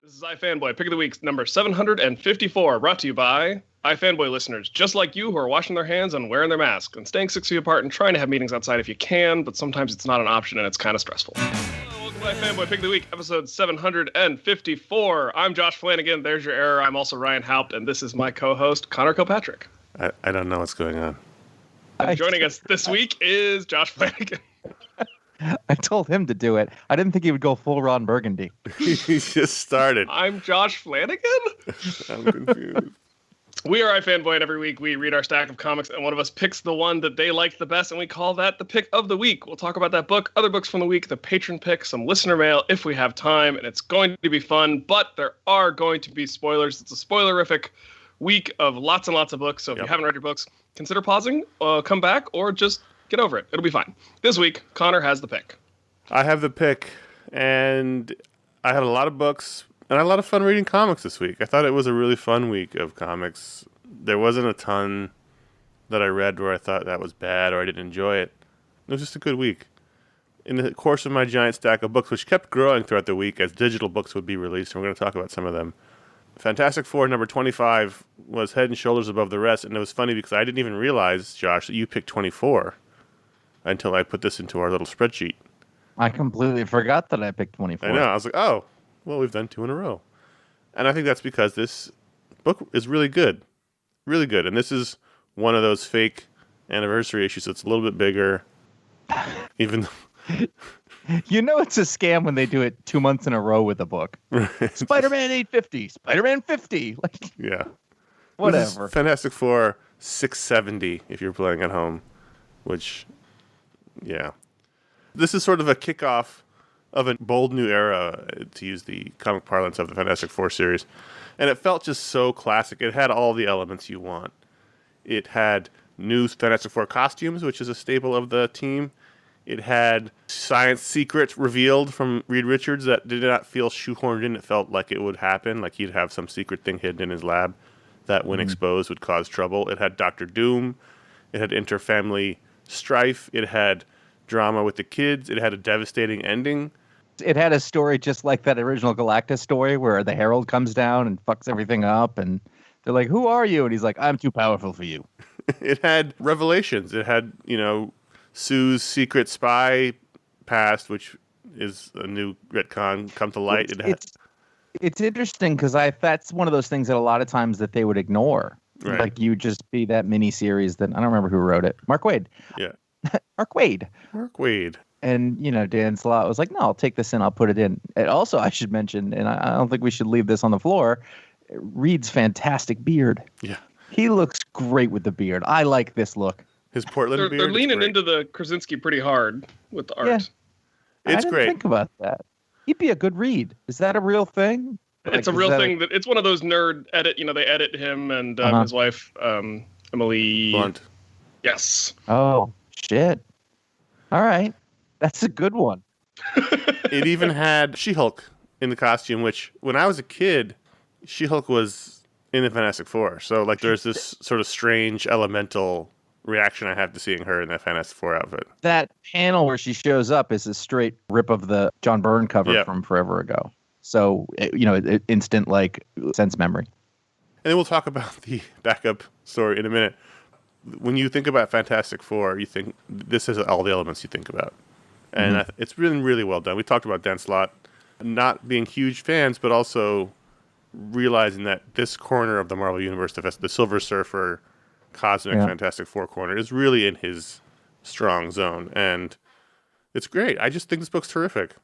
This is iFanboy, Pick of the Week, number 754, brought to you by iFanboy listeners, just like you, who are washing their hands and wearing their mask and staying 6 feet apart and trying to have meetings outside if you can, but sometimes it's not an option and it's kind of stressful. Hello, welcome to iFanboy, Pick of the Week, episode 754. I'm Josh Flanagan. There's your error. I'm also Ryan Haupt, and this is my co-host, Conor Kilpatrick. I don't know what's going on. And joining us this week is Josh Flanagan. I told him to do it. I didn't think he would go full Ron Burgundy. He just started. I'm Josh Flanagan? I'm confused. We are iFanboy, and every week we read our stack of comics, and one of us picks the one that they like the best, and we call that the pick of the week. We'll talk about that book, other books from the week, the patron pick, some listener mail if we have time, and it's going to be fun, but there are going to be spoilers. It's a spoilerific week of lots and lots of books, so if you haven't read your books, consider pausing, come back, or just get over it. It'll be fine. This week, Conor has the pick. I have the pick, and I had a lot of books, and I had a lot of fun reading comics this week. I thought it was a really fun week of comics. There wasn't a ton that I read where I thought that was bad or I didn't enjoy it. It was just a good week. In the course of my giant stack of books, which kept growing throughout the week as digital books would be released, and we're going to talk about some of them, Fantastic Four number 25 was head and shoulders above the rest, and it was funny because I didn't even realize, Josh, that you picked 24 until I put this into our little spreadsheet. I completely forgot that I picked 24. I know. I was like, oh, well, we've done 2 in a row. And I think that's because this book is really good. Really good. And this is one of those fake anniversary issues that's a little bit bigger. Even You know it's a scam when they do it 2 months in a row with a book. Spider-Man 850, Spider-Man 50. Like, yeah. whatever. Fantastic Four 670 if you're playing at home, which, yeah. This is sort of a kickoff of a bold new era, to use the comic parlance of the Fantastic Four series. And it felt just so classic. It had all the elements you want. It had new Fantastic Four costumes, which is a staple of the team. It had science secrets revealed from Reed Richards that did not feel shoehorned in. It felt like it would happen, like he'd have some secret thing hidden in his lab that, when exposed, would cause trouble. It had Dr. Doom. It had interfamily strife. It had drama with the kids. It had a devastating ending. It had a story just like that original Galactus story where the Herald comes down and fucks everything up, and they're like, "Who are you?" And he's like, "I'm too powerful for you." It had revelations. It had, Sue's secret spy past, which is a new retcon, come to light. It's interesting because that's one of those things that a lot of times that they would ignore. Right. Like you just be that mini series that I don't remember who wrote it. Mark Waid. Yeah. Mark Waid. And, Dan Slott was like, no, I'll take this in. I'll put it in. And also, I should mention, and I don't think we should leave this on the floor, Reed's fantastic beard. Yeah. He looks great with the beard. I like this look. His Portland beard. They're leaning into the Krasinski pretty hard with the art. Yeah. It's I great. Think about that. He'd be a good Reed. Is that a real thing? It's a real thing. That it's one of those nerd edit. They edit him and his wife, Emily Blunt. Yes. Oh, shit. All right. That's a good one. It even had She-Hulk in the costume, which, when I was a kid, She-Hulk was in the Fantastic Four. So, there's this sort of strange elemental reaction I have to seeing her in that Fantastic Four outfit. That panel where she shows up is a straight rip of the John Byrne cover from forever ago. So, instant, sense memory. And then we'll talk about the backup story in a minute. When you think about Fantastic Four, you think this is all the elements you think about. And it's been really well done. We talked about Dan Slott not being huge fans, but also realizing that this corner of the Marvel Universe, the Silver Surfer, Cosmic Fantastic Four corner, is really in his strong zone. And it's great. I just think this book's terrific.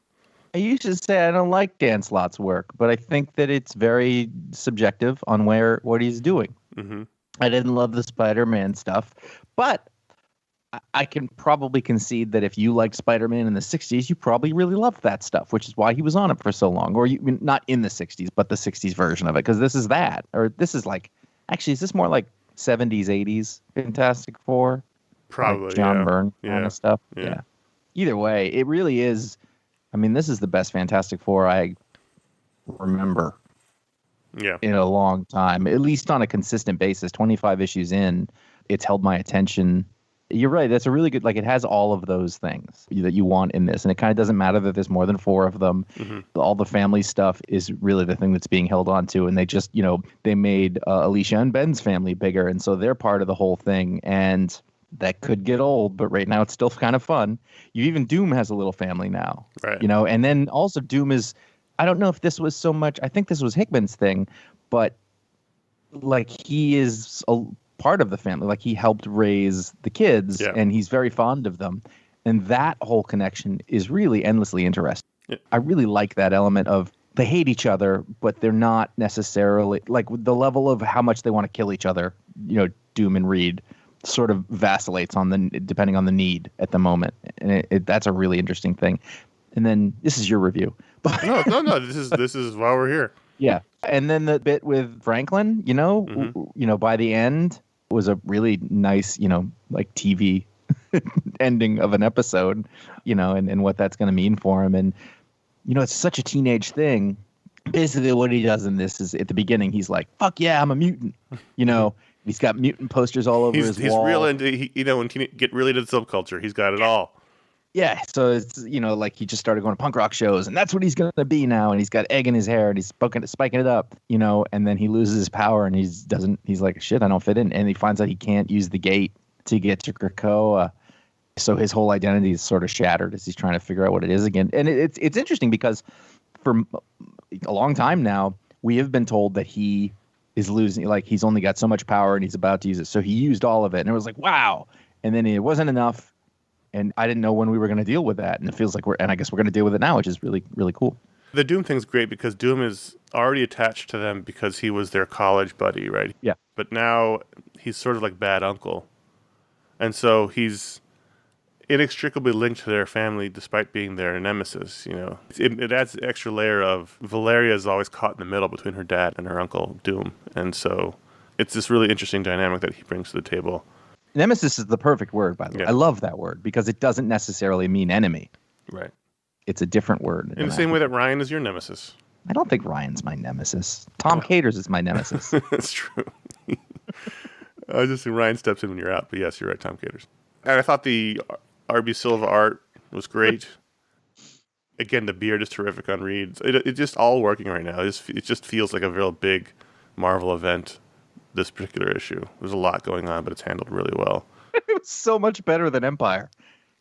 I used to say I don't like Dan Slott's work, but I think that it's very subjective on what he's doing. Mm-hmm. I didn't love the Spider-Man stuff, but I can probably concede that if you liked Spider-Man in the 60s, you probably really loved that stuff, which is why he was on it for so long. Or not in the 60s, but the 60s version of it, because this is that. Or this is actually, is this more like 70s, 80s Fantastic Four? Probably, John Byrne kind of stuff. Yeah. Either way, it really is. I mean, this is the best Fantastic Four I remember. Yeah. In a long time, at least on a consistent basis. 25 issues in, it's held my attention You're right. That's a really good, like, it has all of those things that you want in this. And it kind of doesn't matter that there's more than 4 of them. All the family stuff is really the thing that's being held on to. And they just, they made Alicia and Ben's family bigger. And so they're part of the whole thing. And that could get old, but right now it's still kind of fun. Even Doom has a little family now, right? And then also Doom is, I don't know if this was so much, I think this was Hickman's thing, but like he is a part of the family. Like he helped raise the kids and he's very fond of them. And that whole connection is really endlessly interesting. Yeah. I really like that element of they hate each other, but they're not necessarily like the level of how much they want to kill each other. Doom and Reed sort of vacillates depending on the need at the moment. And that's a really interesting thing. And then this is your review. No. This is why we're here. Yeah. And then the bit with Franklin, by the end was a really nice, like TV ending of an episode, and what that's going to mean for him. And, it's such a teenage thing. Basically what he does in this is at the beginning, he's like, fuck yeah, I'm a mutant, He's got mutant posters all over his wall. He's real into, when he get really into the subculture, he's got it all. Yeah, so it's, like he just started going to punk rock shows, and that's what he's going to be now, and he's got egg in his hair, and he's spiking it up, and then he loses his power, and he's like, shit, I don't fit in, and he finds out he can't use the gate to get to Krakoa, so his whole identity is sort of shattered as he's trying to figure out what it is again. And it's interesting because for a long time now, we have been told that he is losing, like he's only got so much power, and he's about to use it, so he used all of it, and it was like, wow, and then it wasn't enough. And I didn't know when we were going to deal with that. And it feels like I guess we're going to deal with it now, which is really, really cool. The Doom thing's great because Doom is already attached to them because he was their college buddy, right? Yeah. But now he's sort of like bad uncle. And so he's inextricably linked to their family despite being their nemesis, It adds the extra layer of Valeria is always caught in the middle between her dad and her uncle, Doom. And so it's this really interesting dynamic that he brings to the table. Nemesis is the perfect word, by the way. Yeah. I love that word because it doesn't necessarily mean enemy. Right. It's a different word. In the same way that Ryan is your nemesis. I don't think Ryan's my nemesis. Tom Caters is my nemesis. That's true. I was just saying Ryan steps in when you're out, but yes, you're right, Tom Caters. And I thought the R.B. Silva art was great. Again, the beard is terrific on Reed. It's just all working right now. It just feels like a real big Marvel event. This particular issue. There's a lot going on, but it's handled really well. It was so much better than Empire.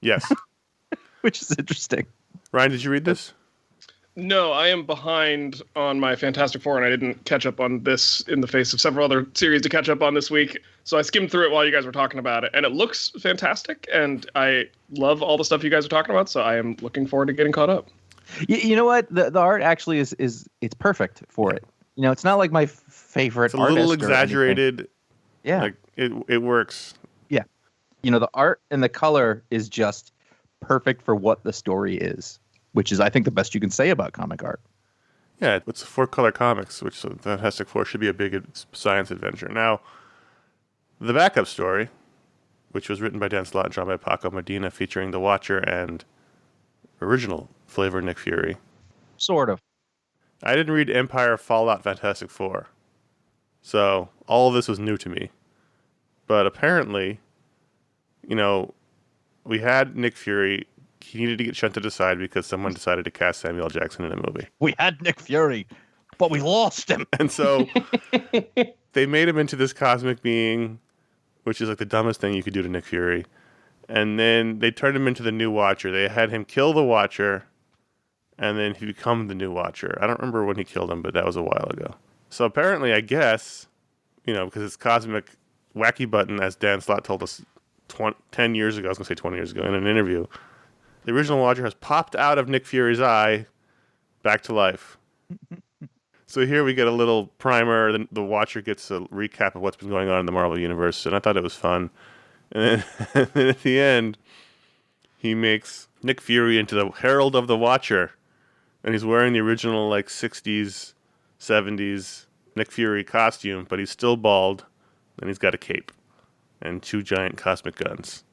Yes. Which is interesting. Ryan, did you read this? No, I am behind on my Fantastic Four, and I didn't catch up on this in the face of several other series to catch up on this week. So I skimmed through it while you guys were talking about it, and it looks fantastic, and I love all the stuff you guys are talking about, so I am looking forward to getting caught up. You know what? The art actually is it's perfect for it. It's not like my favorite artist. It's a little exaggerated. Yeah. Like it works. Yeah. The art and the color is just perfect for what the story is, which is, I think, the best you can say about comic art. Yeah, it's 4-color comics, which Fantastic Four should be a big science adventure. Now, the backup story, which was written by Dan Slott and drawn by Paco Medina, featuring the Watcher and original flavor Nick Fury. Sort of. I didn't read Empire, Fallout, Fantastic Four. So all of this was new to me. But apparently, we had Nick Fury. He needed to get shunted aside because someone decided to cast Samuel L. Jackson in a movie. We had Nick Fury, but we lost him. And so they made him into this cosmic being, which is like the dumbest thing you could do to Nick Fury. And then they turned him into the new Watcher. They had him kill the Watcher, and then he became the new Watcher. I don't remember when he killed him, but that was a while ago. So apparently, I guess, because it's cosmic wacky button, as Dan Slott told us 10 years ago, I was going to say 20 years ago, in an interview, the original Watcher has popped out of Nick Fury's eye back to life. So here we get a little primer. The Watcher gets a recap of what's been going on in the Marvel Universe, and I thought it was fun. And then at the end, he makes Nick Fury into the Herald of the Watcher, and he's wearing the original 60s, 70s Nick Fury costume, but he's still bald, and he's got a cape and 2 giant cosmic guns.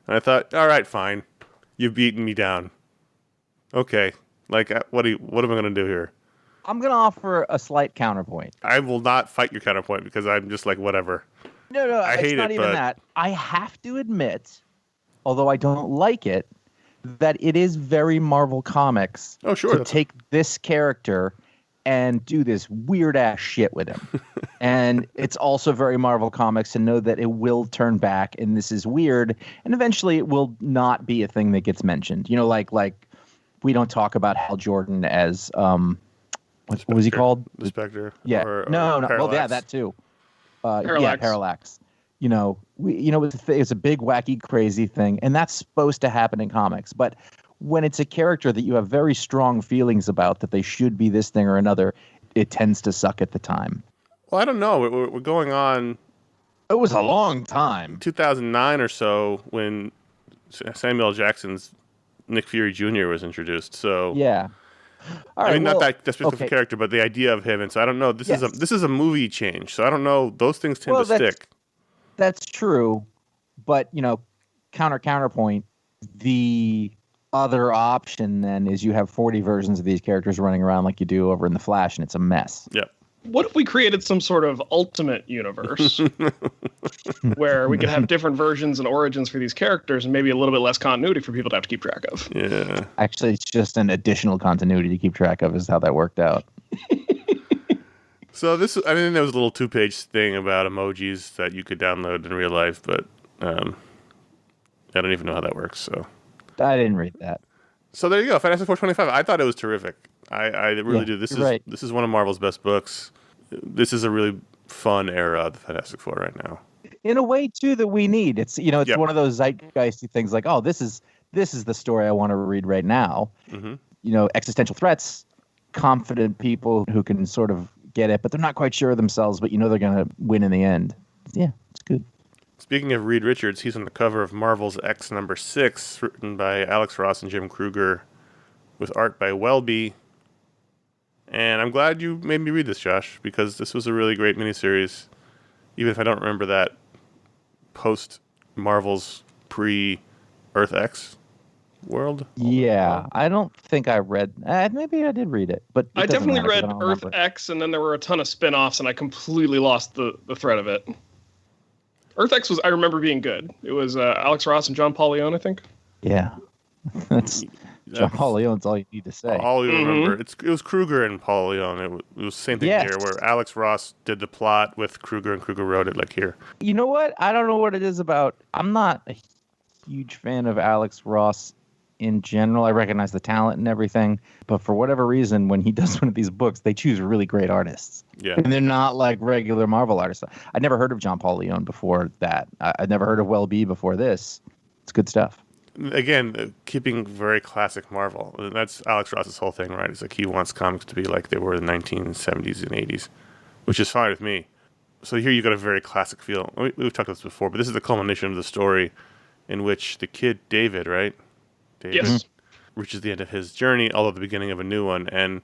And I thought, all right, fine, you've beaten me down. Okay, what am I going to do here? I'm going to offer a slight counterpoint. I will not fight your counterpoint because I'm just whatever. No, I it's hate not it, even but that. I have to admit, although I don't like it, that it is very Marvel Comics Oh, sure. to take this character and do this weird ass shit with him. And it's also very Marvel Comics to know that it will turn back and this is weird, and eventually it will not be a thing that gets mentioned. You know, like we don't talk about Hal Jordan as what was he called? The Spectre. Yeah. Or no. Parallax. Well, yeah, that too. Yeah, Parallax. Parallax. It's a big, wacky, crazy thing, and that's supposed to happen in comics. But when it's a character that you have very strong feelings about that they should be this thing or another, it tends to suck at the time. Well, I don't know. We're going on It was a long time. 2009 or so when Samuel L. Jackson's Nick Fury Jr. was introduced. So Yeah. All right, not that specific character, but the idea of him. And so I don't know. This is a movie change. So I don't know. Those things tend to stick. That's true, but counterpoint. The other option then is you have 40 versions of these characters running around like you do over in the Flash, and it's a mess. Yep. What if we created some sort of ultimate universe where we could have different versions and origins for these characters and maybe a little bit less continuity for people to have to keep track of? Yeah. Actually, it's just an additional continuity to keep track of is how that worked out. So there was a little 2-page thing about emojis that you could download in real life, but I don't even know how that works. So I didn't read that. So there you go, Fantastic Four 25. I thought it was terrific. I really do. This is one of Marvel's best books. This is a really fun era of the Fantastic Four right now. In a way, too, that we need. It's one of those zeitgeisty things like, oh, this is the story I want to read right now. Mm-hmm. Existential threats, confident people who can sort of get it, but they're not quite sure of themselves, but they're going to win in the end. Yeah, it's good. Speaking of Reed Richards, he's on the cover of Marvel's X #6, written by Alex Ross and Jim Krueger, with art by Welby. And I'm glad you made me read this, Josh, because this was a really great miniseries, even if I don't remember that post-Marvel's pre-Earth X world. Yeah, I don't think I read... maybe I did read it, but I definitely read Earth X, and then there were a ton of spin-offs, and I completely lost the thread of it. Earth X I remember being good. It was Alex Ross and John Paul Leon, I think. Yeah. John Paul Leon's all you need to say. All you remember. It was Krueger and Paul Leon. It was the same thing here, where Alex Ross did the plot with Krueger, and Krueger wrote it like here. You know what? I don't know what it is about. I'm not a huge fan of Alex Ross in general. I recognize the talent and everything, but for whatever reason, when he does one of these books, they choose really great artists. Yeah. And they're not like regular Marvel artists. I'd never heard of John Paul Leon before that. I'd never heard of Welby before this. It's good stuff. Again, keeping very classic Marvel. That's Alex Ross's whole thing, right? It's like he wants comics to be like they were in the 1970s and 80s, which is fine with me. So here you got a very classic feel. We've talked about this before, but this is the culmination of the story in which the kid David, right? David, yes. Reaches the end of his journey, although the beginning of a new one. And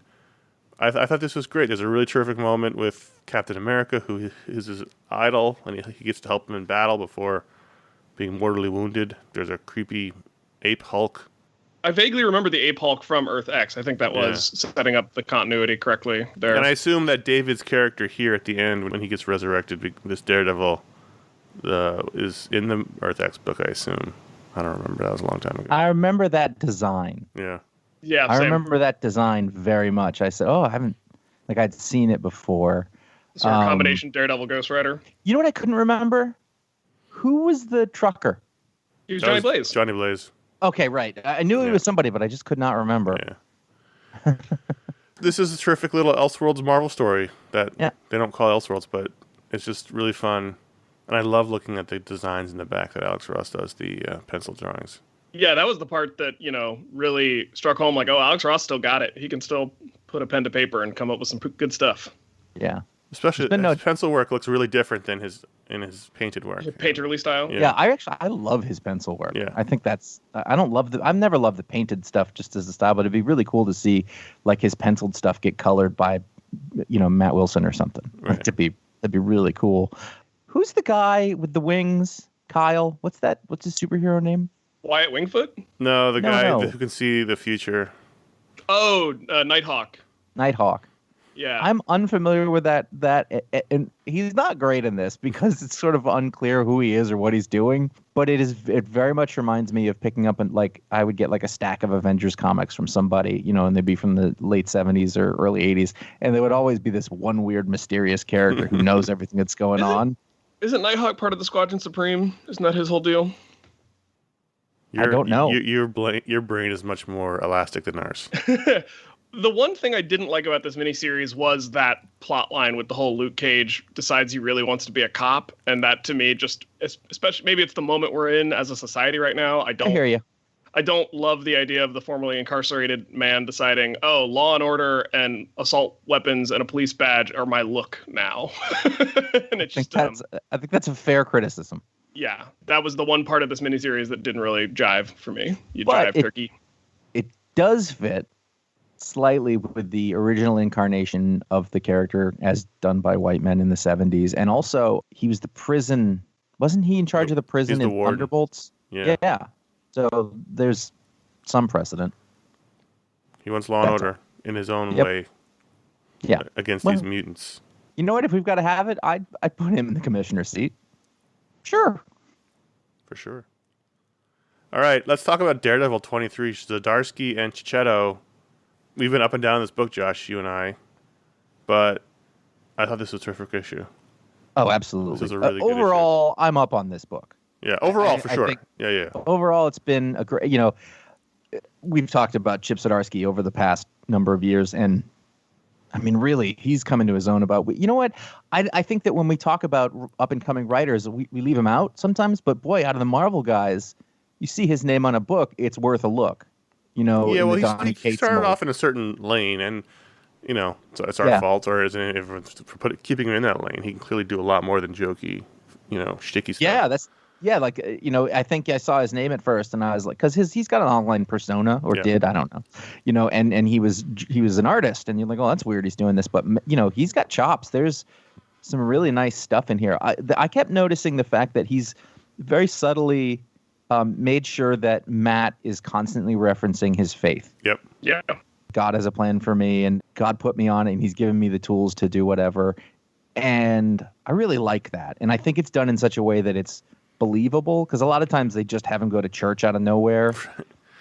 I thought this was great. There's a really terrific moment with Captain America, who is his idol, and he gets to help him in battle before being mortally wounded. There's a creepy ape Hulk. I vaguely remember the ape Hulk from Earth X. I think that was setting up the continuity correctly there. And I assume that David's character here at the end, when he gets resurrected, this Daredevil, is in the Earth X book, I assume. I don't remember. That was a long time ago. I remember that design. Yeah. Yeah, I same. remember that design very much. I said, I haven't, I'd seen it before. Sort of combination Daredevil Ghost Rider. You know what I couldn't remember? Who was the trucker? He was Johnny Blaze. Johnny Blaze. Okay, right. I knew it was somebody, but I just could not remember. Yeah. This is a terrific little Elseworlds Marvel story that they don't call Elseworlds, but it's just really fun. And I love looking at the designs in the back that Alex Ross does, the pencil drawings. Yeah, that was the part that, really struck home. Like, Alex Ross still got it. He can still put a pen to paper and come up with some good stuff. Yeah. Especially his pencil work looks really different than his painted work. Painterly style. Yeah, I love his pencil work. Yeah. I think that's I've never loved the painted stuff just as a style, but it'd be really cool to see like his penciled stuff get colored by Matt Wilson or something. Right. That'd be really cool. Who's the guy with the wings? Kyle? What's his superhero name? Wyatt Wingfoot? No, the guy who can see the future. Oh, Nighthawk. Nighthawk. Yeah. I'm unfamiliar with that, and he's not great in this because it's sort of unclear who he is or what he's doing. But it very much reminds me of picking up, and like I would get like a stack of Avengers comics from somebody, and they'd be from the late 70s or early 80s, and there would always be this one weird mysterious character who knows everything that's going on. Isn't Nighthawk part of the Squadron Supreme? Isn't that his whole deal? I don't know. Your brain is much more elastic than ours. The one thing I didn't like about this miniseries was that plot line with the whole Luke Cage decides he really wants to be a cop. And that to me just, especially maybe it's the moment we're in as a society right now. I hear you. I don't love the idea of the formerly incarcerated man deciding, oh, law and order and assault weapons and a police badge are my look now. And it's I think that's a fair criticism. Yeah, that was the one part of this miniseries that didn't really jive for me. Jive turkey. It does fit slightly with the original incarnation of the character as done by white men in the 70s. And also, he was the prison... Wasn't he in charge of the prison in Thunderbolts? Yeah. So there's some precedent. He wants law and order in his own way. Yeah. Against these mutants. You know what? If we've got to have it, I'd put him in the commissioner's seat. Sure. For sure. All right, let's talk about Daredevil 23. Zdarsky and Chichetta. We've been up and down this book, Josh, you and I. But I thought this was a terrific issue. Oh, absolutely. This is a really good overall, I'm up on this book. Yeah, overall, for sure. Yeah. Overall, it's been a great, we've talked about Chip Zdarsky over the past number of years, and I mean, really, he's coming to his own about, you know what? I think that when we talk about up-and-coming writers, we leave him out sometimes, but boy, out of the Marvel guys, you see his name on a book, it's worth a look. Yeah, well, he started off in a certain lane, and, so it's our fault, or is it for keeping him in that lane? He can clearly do a lot more than jokey, shticky stuff. I think I saw his name at first, and I was like, because he's got an online persona, or did, I don't know, and he was an artist, and you're like, oh, that's weird, he's doing this, but he's got chops. There's some really nice stuff in here. I kept noticing the fact that he's very subtly made sure that Matt is constantly referencing his faith. Yep. Yeah. God has a plan for me, and God put me on it, and he's given me the tools to do whatever. And I really like that. And I think it's done in such a way that it's believable, because a lot of times they just have him go to church out of nowhere,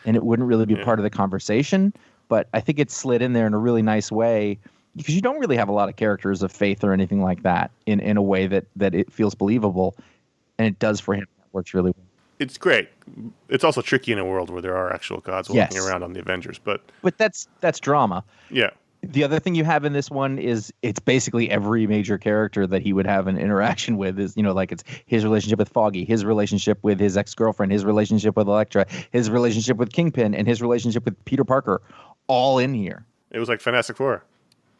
and it wouldn't really be part of the conversation. But I think it's slid in there in a really nice way, because you don't really have a lot of characters of faith or anything like that in a way that it feels believable. And it does for him. That works really well. It's great. It's also tricky in a world where there are actual gods walking around on the Avengers, but that's drama. Yeah. The other thing you have in this one is it's basically every major character that he would have an interaction with is, like it's his relationship with Foggy, his relationship with his ex-girlfriend, his relationship with Elektra, his relationship with Kingpin, and his relationship with Peter Parker, all in here. It was like Fantastic Four.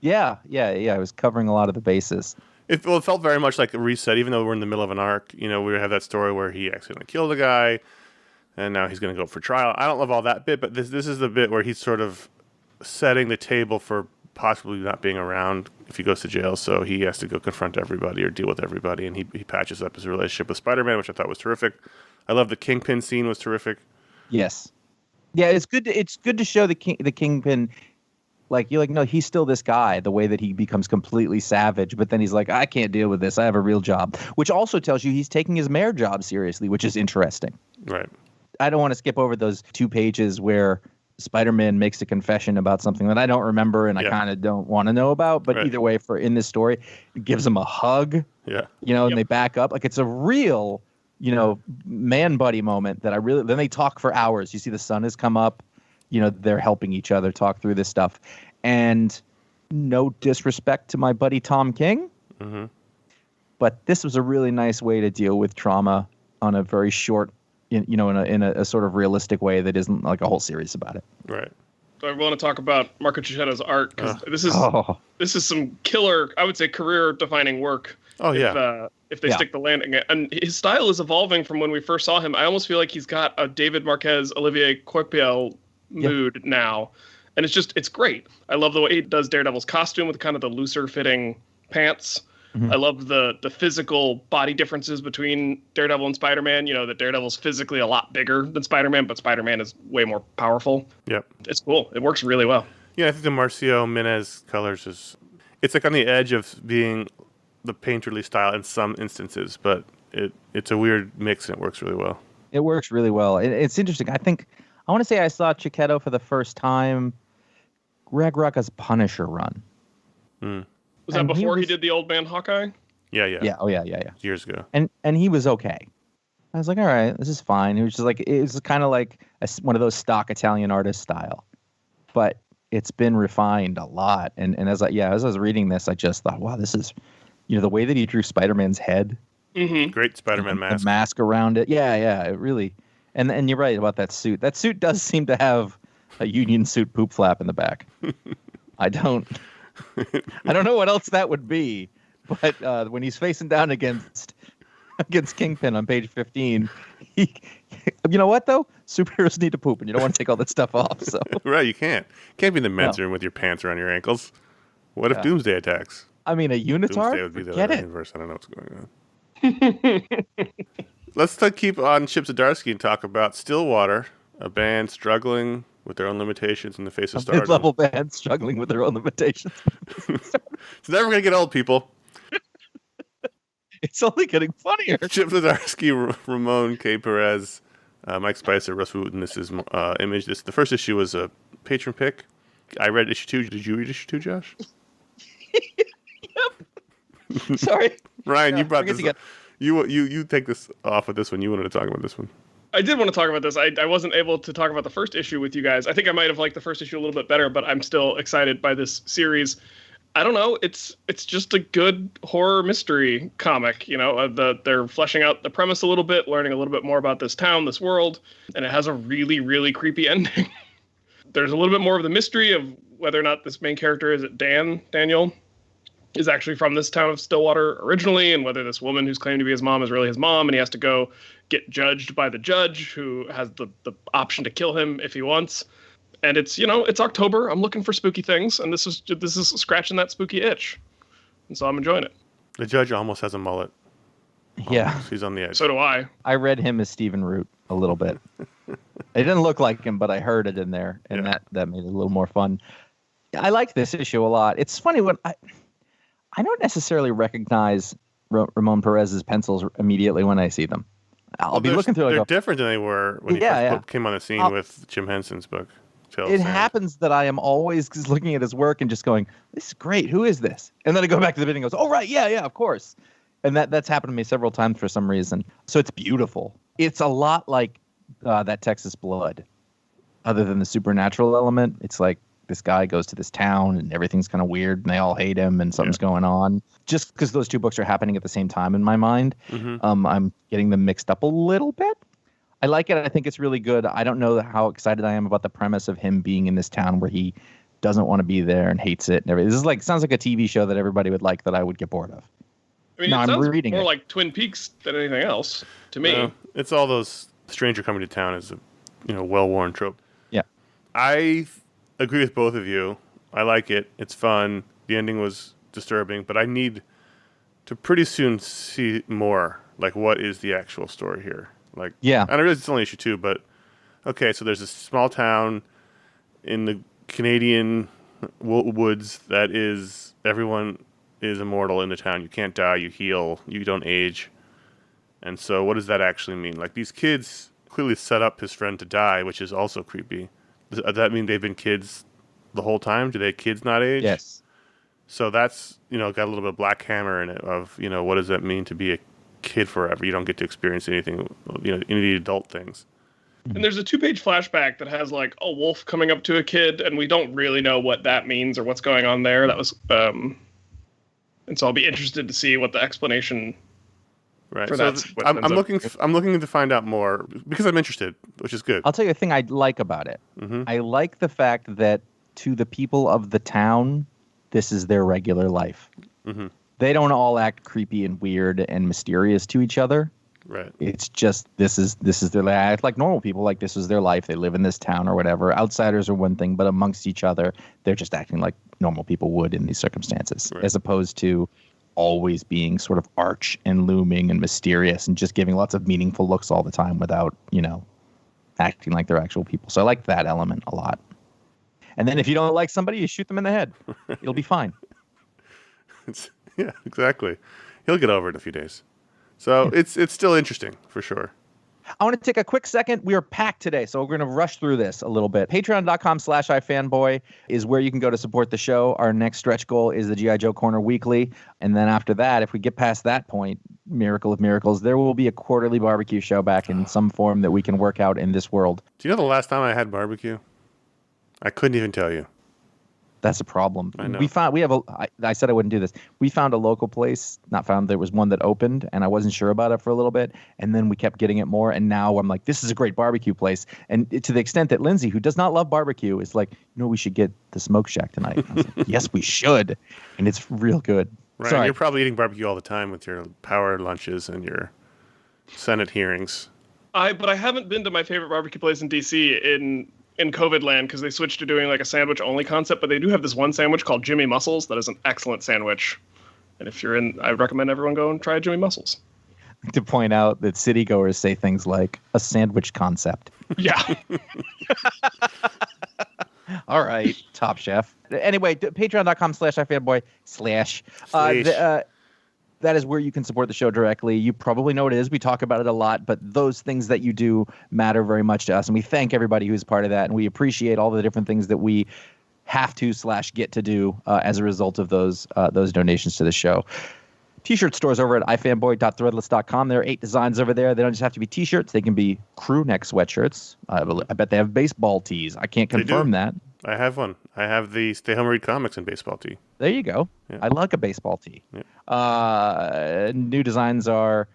Yeah. It was covering a lot of the bases. It felt very much like a reset, even though we're in the middle of an arc. We have that story where he accidentally killed a guy, and now he's going to go for trial. I don't love all that bit, but this is the bit where he's sort of setting the table for possibly not being around if he goes to jail, so he has to go confront everybody or deal with everybody, and he patches up his relationship with Spider-Man, which I thought was terrific. I love the Kingpin scene, was terrific. Yes. Yeah, it's good to show the Kingpin. Like, you're like, no, he's still this guy, the way that he becomes completely savage. But then he's like, I can't deal with this. I have a real job, which also tells you he's taking his mayor job seriously, which is interesting. Right. I don't want to skip over those 2 pages where Spider-Man makes a confession about something that I don't remember and I kind of don't want to know about. But either way, in this story, it gives him a hug. Yeah. And they back up. Like, it's a real, man buddy moment that then they talk for hours. You see the sun has come up. They're helping each other talk through this stuff. And no disrespect to my buddy Tom King, but this was a really nice way to deal with trauma on a very short, in a sort of realistic way that isn't like a whole series about it. Right. So I want to talk about Marco Ciccetta's art, because this is some killer, I would say, career-defining work. Oh, yeah. If they stick the landing. And his style is evolving from when we first saw him. I almost feel like he's got a David Marquez, Olivier Coipel mood now, and it's great. I love the way he does Daredevil's costume with kind of the looser fitting pants. I love the physical body differences between Daredevil and Spider-Man. That Daredevil's physically a lot bigger than Spider-Man, but Spider-Man is way more powerful. Yep. It's cool. It works really well. Yeah, I think the Marcio Minez colors it's like on the edge of being the painterly style in some instances, but it's a weird mix and it works really well. It works really well. It's interesting. I want to say I saw Chichetta for the first time Greg Rucka's Punisher run. Was that before he did the Old Man Hawkeye? Yeah. Oh, yeah. Years ago. And he was okay. I was like, all right, this is fine. It was just like, it was kind of like one of those stock Italian artist style. But it's been refined a lot. And as I was reading this, I just thought, wow, this is, the way that he drew Spider-Man's head. Mm-hmm. Great Spider-Man mask. The mask around it. Yeah, it really. And you're right about that suit. That suit does seem to have a Union suit poop flap in the back. I don't know what else that would be. But when he's facing down against Kingpin on page 15, you know what though? Superheroes need to poop, and you don't want to take all that stuff off. So right, you can't be in the men's room with your pants around your ankles. What if Doomsday attacks? I mean, a unitard. Doomsday would be the other universe. I don't know what's going on. Let's keep on Chip Zdarsky and talk about Stillwater, a band struggling with their own limitations in the face of stardom. Mid-level band struggling with their own limitations. It's never going to get old, people. It's only getting funnier. Chip Zdarsky, Ramon K. Perez, Mike Spicer, Russ Wooten. This is Image. The first issue was a Patron Pick. I read issue 2. Did you read issue 2, Josh? Yep. Sorry. Ryan, you brought this up. You take this off with this one. You wanted to talk about this one. I did want to talk about this. I wasn't able to talk about the first issue with you guys. I think I might have liked the first issue a little bit better, but I'm still excited by this series. I don't know. It's just a good horror mystery comic. They're fleshing out the premise a little bit, learning a little bit more about this town, this world, and it has a really, really creepy ending. There's a little bit more of the mystery of whether or not this main character, is it Daniel, is actually from this town of Stillwater originally, and whether this woman who's claimed to be his mom is really his mom, and he has to go get judged by the judge who has the option to kill him if he wants. And it's October. I'm looking for spooky things, and this is scratching that spooky itch. And so I'm enjoying it. The judge almost has a mullet. Yeah. He's on the edge. So do I. I read him as Stephen Root a little bit. It didn't look like him, but I heard it in there, and that made it a little more fun. I like this issue a lot. It's funny when I don't necessarily recognize Ramon Perez's pencils immediately when I see them. I'll be looking through. They're different than they were when he first came on the scene with Jim Henson's book. It happens that I am always looking at his work and just going, "This is great. Who is this?" And then I go back to the video and goes, "Oh right, yeah, of course." And that's happened to me several times for some reason. So it's beautiful. It's a lot like that Texas Blood, other than the supernatural element. It's like this guy goes to this town and everything's kind of weird and they all hate him and something's going on. Just because those two books are happening at the same time in my mind, I'm getting them mixed up a little bit. I like it. I think it's really good. I don't know how excited I am about the premise of him being in this town where he doesn't want to be there and hates it and everything. This is sounds like a TV show that everybody would like that I would get bored of. I mean, it sounds more like Twin Peaks than anything else to me. It's all those stranger coming to town is a well-worn trope. Yeah. I agree with both of you. I like it. It's fun. The ending was disturbing, but I need to pretty soon see more. Like, what is the actual story here? And I realize it's only issue 2, but okay, so there's a small town in the Canadian woods that is, everyone is immortal in the town. You can't die, you heal, you don't age. And so what does that actually mean? Like, these kids clearly set up his friend to die, which is also creepy. Does that mean they've been kids the whole time? Do they kids not age? Yes. So that's, got a little bit of Black Hammer in it of, what does that mean to be a kid forever? You don't get to experience anything, any of the adult things. And there's a 2-page flashback that has like a wolf coming up to a kid, and we don't really know what that means or what's going on there. That was, and so I'll be interested to see what the explanation. Right. For so that. I'm looking to find out more because I'm interested, which is good. I'll tell you a thing I like about it. I like the fact that to the people of the town, this is their regular life. They don't all act creepy and weird and mysterious to each other. Right. It's just this is their life. Act like normal people. Like this is their life. They live in this town or whatever. Outsiders are one thing, but amongst each other, they're just acting like normal people would in these circumstances, as opposed to always being sort of arch and looming and mysterious and just giving lots of meaningful looks all the time without, acting like they're actual people. So I like that element a lot. And then if you don't like somebody, you shoot them in the head. It'll be fine. Yeah, exactly. He'll get over it in a few days. So it's still interesting for sure. I want to take a quick second. We are packed today, so we're going to rush through this a little bit. Patreon.com/iFanboy is where you can go to support the show. Our next stretch goal is the G.I. Joe Corner Weekly. And then after that, if we get past that point, miracle of miracles, there will be a quarterly barbecue show back in some form that we can work out in this world. Do you know the last time I had barbecue? I couldn't even tell you. That's a problem. I know. I said I wouldn't do this. We found a local place, there was one that opened, and I wasn't sure about it for a little bit. And then we kept getting it more. And now I'm like, this is a great barbecue place. And to the extent that Lindsay, who does not love barbecue, is like, we should get the Smoke Shack tonight. I was like, yes, we should. And it's real good. Right. Sorry. You're probably eating barbecue all the time with your power lunches and your Senate hearings. But I haven't been to my favorite barbecue place in DC in COVID land because they switched to doing like a sandwich only concept, but they do have this one sandwich called Jimmy Mussels that is an excellent sandwich. And if you're in, I recommend everyone go and try Jimmy Mussels. To point out that citygoers say things like a sandwich concept. Yeah. All right, Top Chef. Anyway, patreon.com/iFanboy/ that is where you can support the show directly. You probably know what it is. We talk about it a lot, but those things that you do matter very much to us. And we thank everybody who's part of that. And we appreciate all the different things that we have to / get to do as a result of those donations to the show. T-shirt stores over at ifanboy.threadless.com. There are 8 designs over there. They don't just have to be T-shirts. They can be crew neck sweatshirts. I bet they have baseball tees. I can't confirm that. I have one. I have the Stay Home Read Comics and baseball tee. There you go. Yeah. I like a baseball tee. Yeah. New designs are,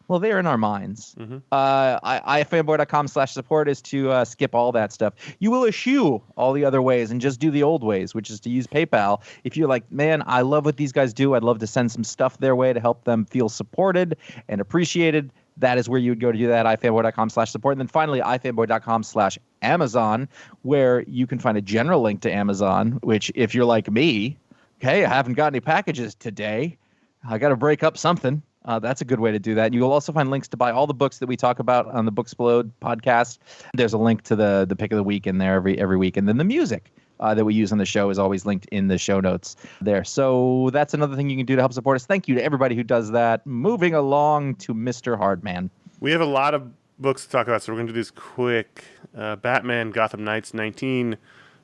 they're in our minds. Mm-hmm. ifanboy.com/support is to skip all that stuff. You will eschew all the other ways and just do the old ways, which is to use PayPal. If you're like, man, I love what these guys do. I'd love to send some stuff their way to help them feel supported and appreciated. That is where you would go to do that, ifanboy.com/support. And then finally, ifanboy.com/Amazon, where you can find a general link to Amazon, which if you're like me, okay, I haven't got any packages today. I got to break up something. That's a good way to do that. You'll also find links to buy all the books that we talk about on the Booksplode podcast. There's a link to the pick of the week in there every week. And then the music that we use on the show is always linked in the show notes there. So that's another thing you can do to help support us. Thank you to everybody who does that. Moving along to Mr. Hardman. We have a lot of books to talk about, so we're going to do these quick. Batman Gotham Knights 19,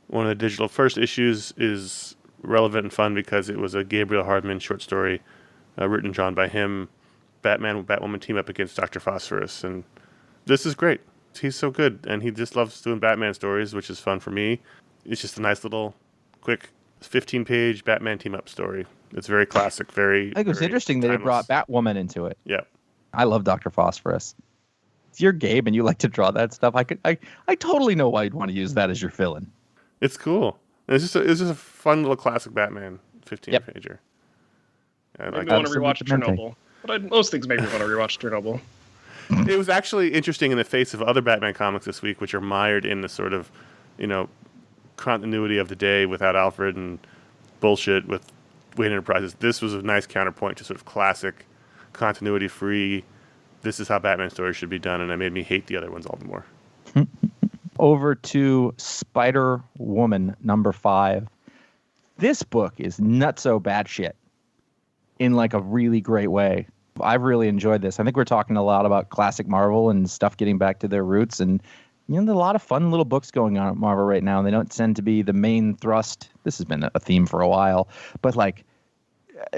one of the digital first issues, is relevant and fun because it was a Gabriel Hardman short story written and drawn by him. Batman and Batwoman team up against Dr. Phosphorus, and this is great. He's so good, and he just loves doing Batman stories, which is fun for me. It's just a nice little, quick 15-page Batman team-up story. It's very classic, very I think it was interesting that it brought Batwoman into it. Yeah. I love Dr. Phosphorus. If you're Gabe and you like to draw that stuff, I totally know why you'd want to use that as your fill-in. It's cool. It's just a fun little classic Batman 15-pager. I want to rewatch Chernobyl. But most things make me want to rewatch Chernobyl. It was actually interesting in the face of other Batman comics this week, which are mired in the sort of, continuity of the day without Alfred and bullshit with Wayne Enterprises. This was a nice counterpoint to sort of classic, continuity-free, this is how Batman stories should be done, and it made me hate the other ones all the more. Over to Spider-Woman #5. This book is nutso batshit in like a really great way. I've really enjoyed this. I think we're talking a lot about classic Marvel and stuff getting back to their roots, and there's a lot of fun little books going on at Marvel right now, and they don't tend to be the main thrust. This has been a theme for a while, but like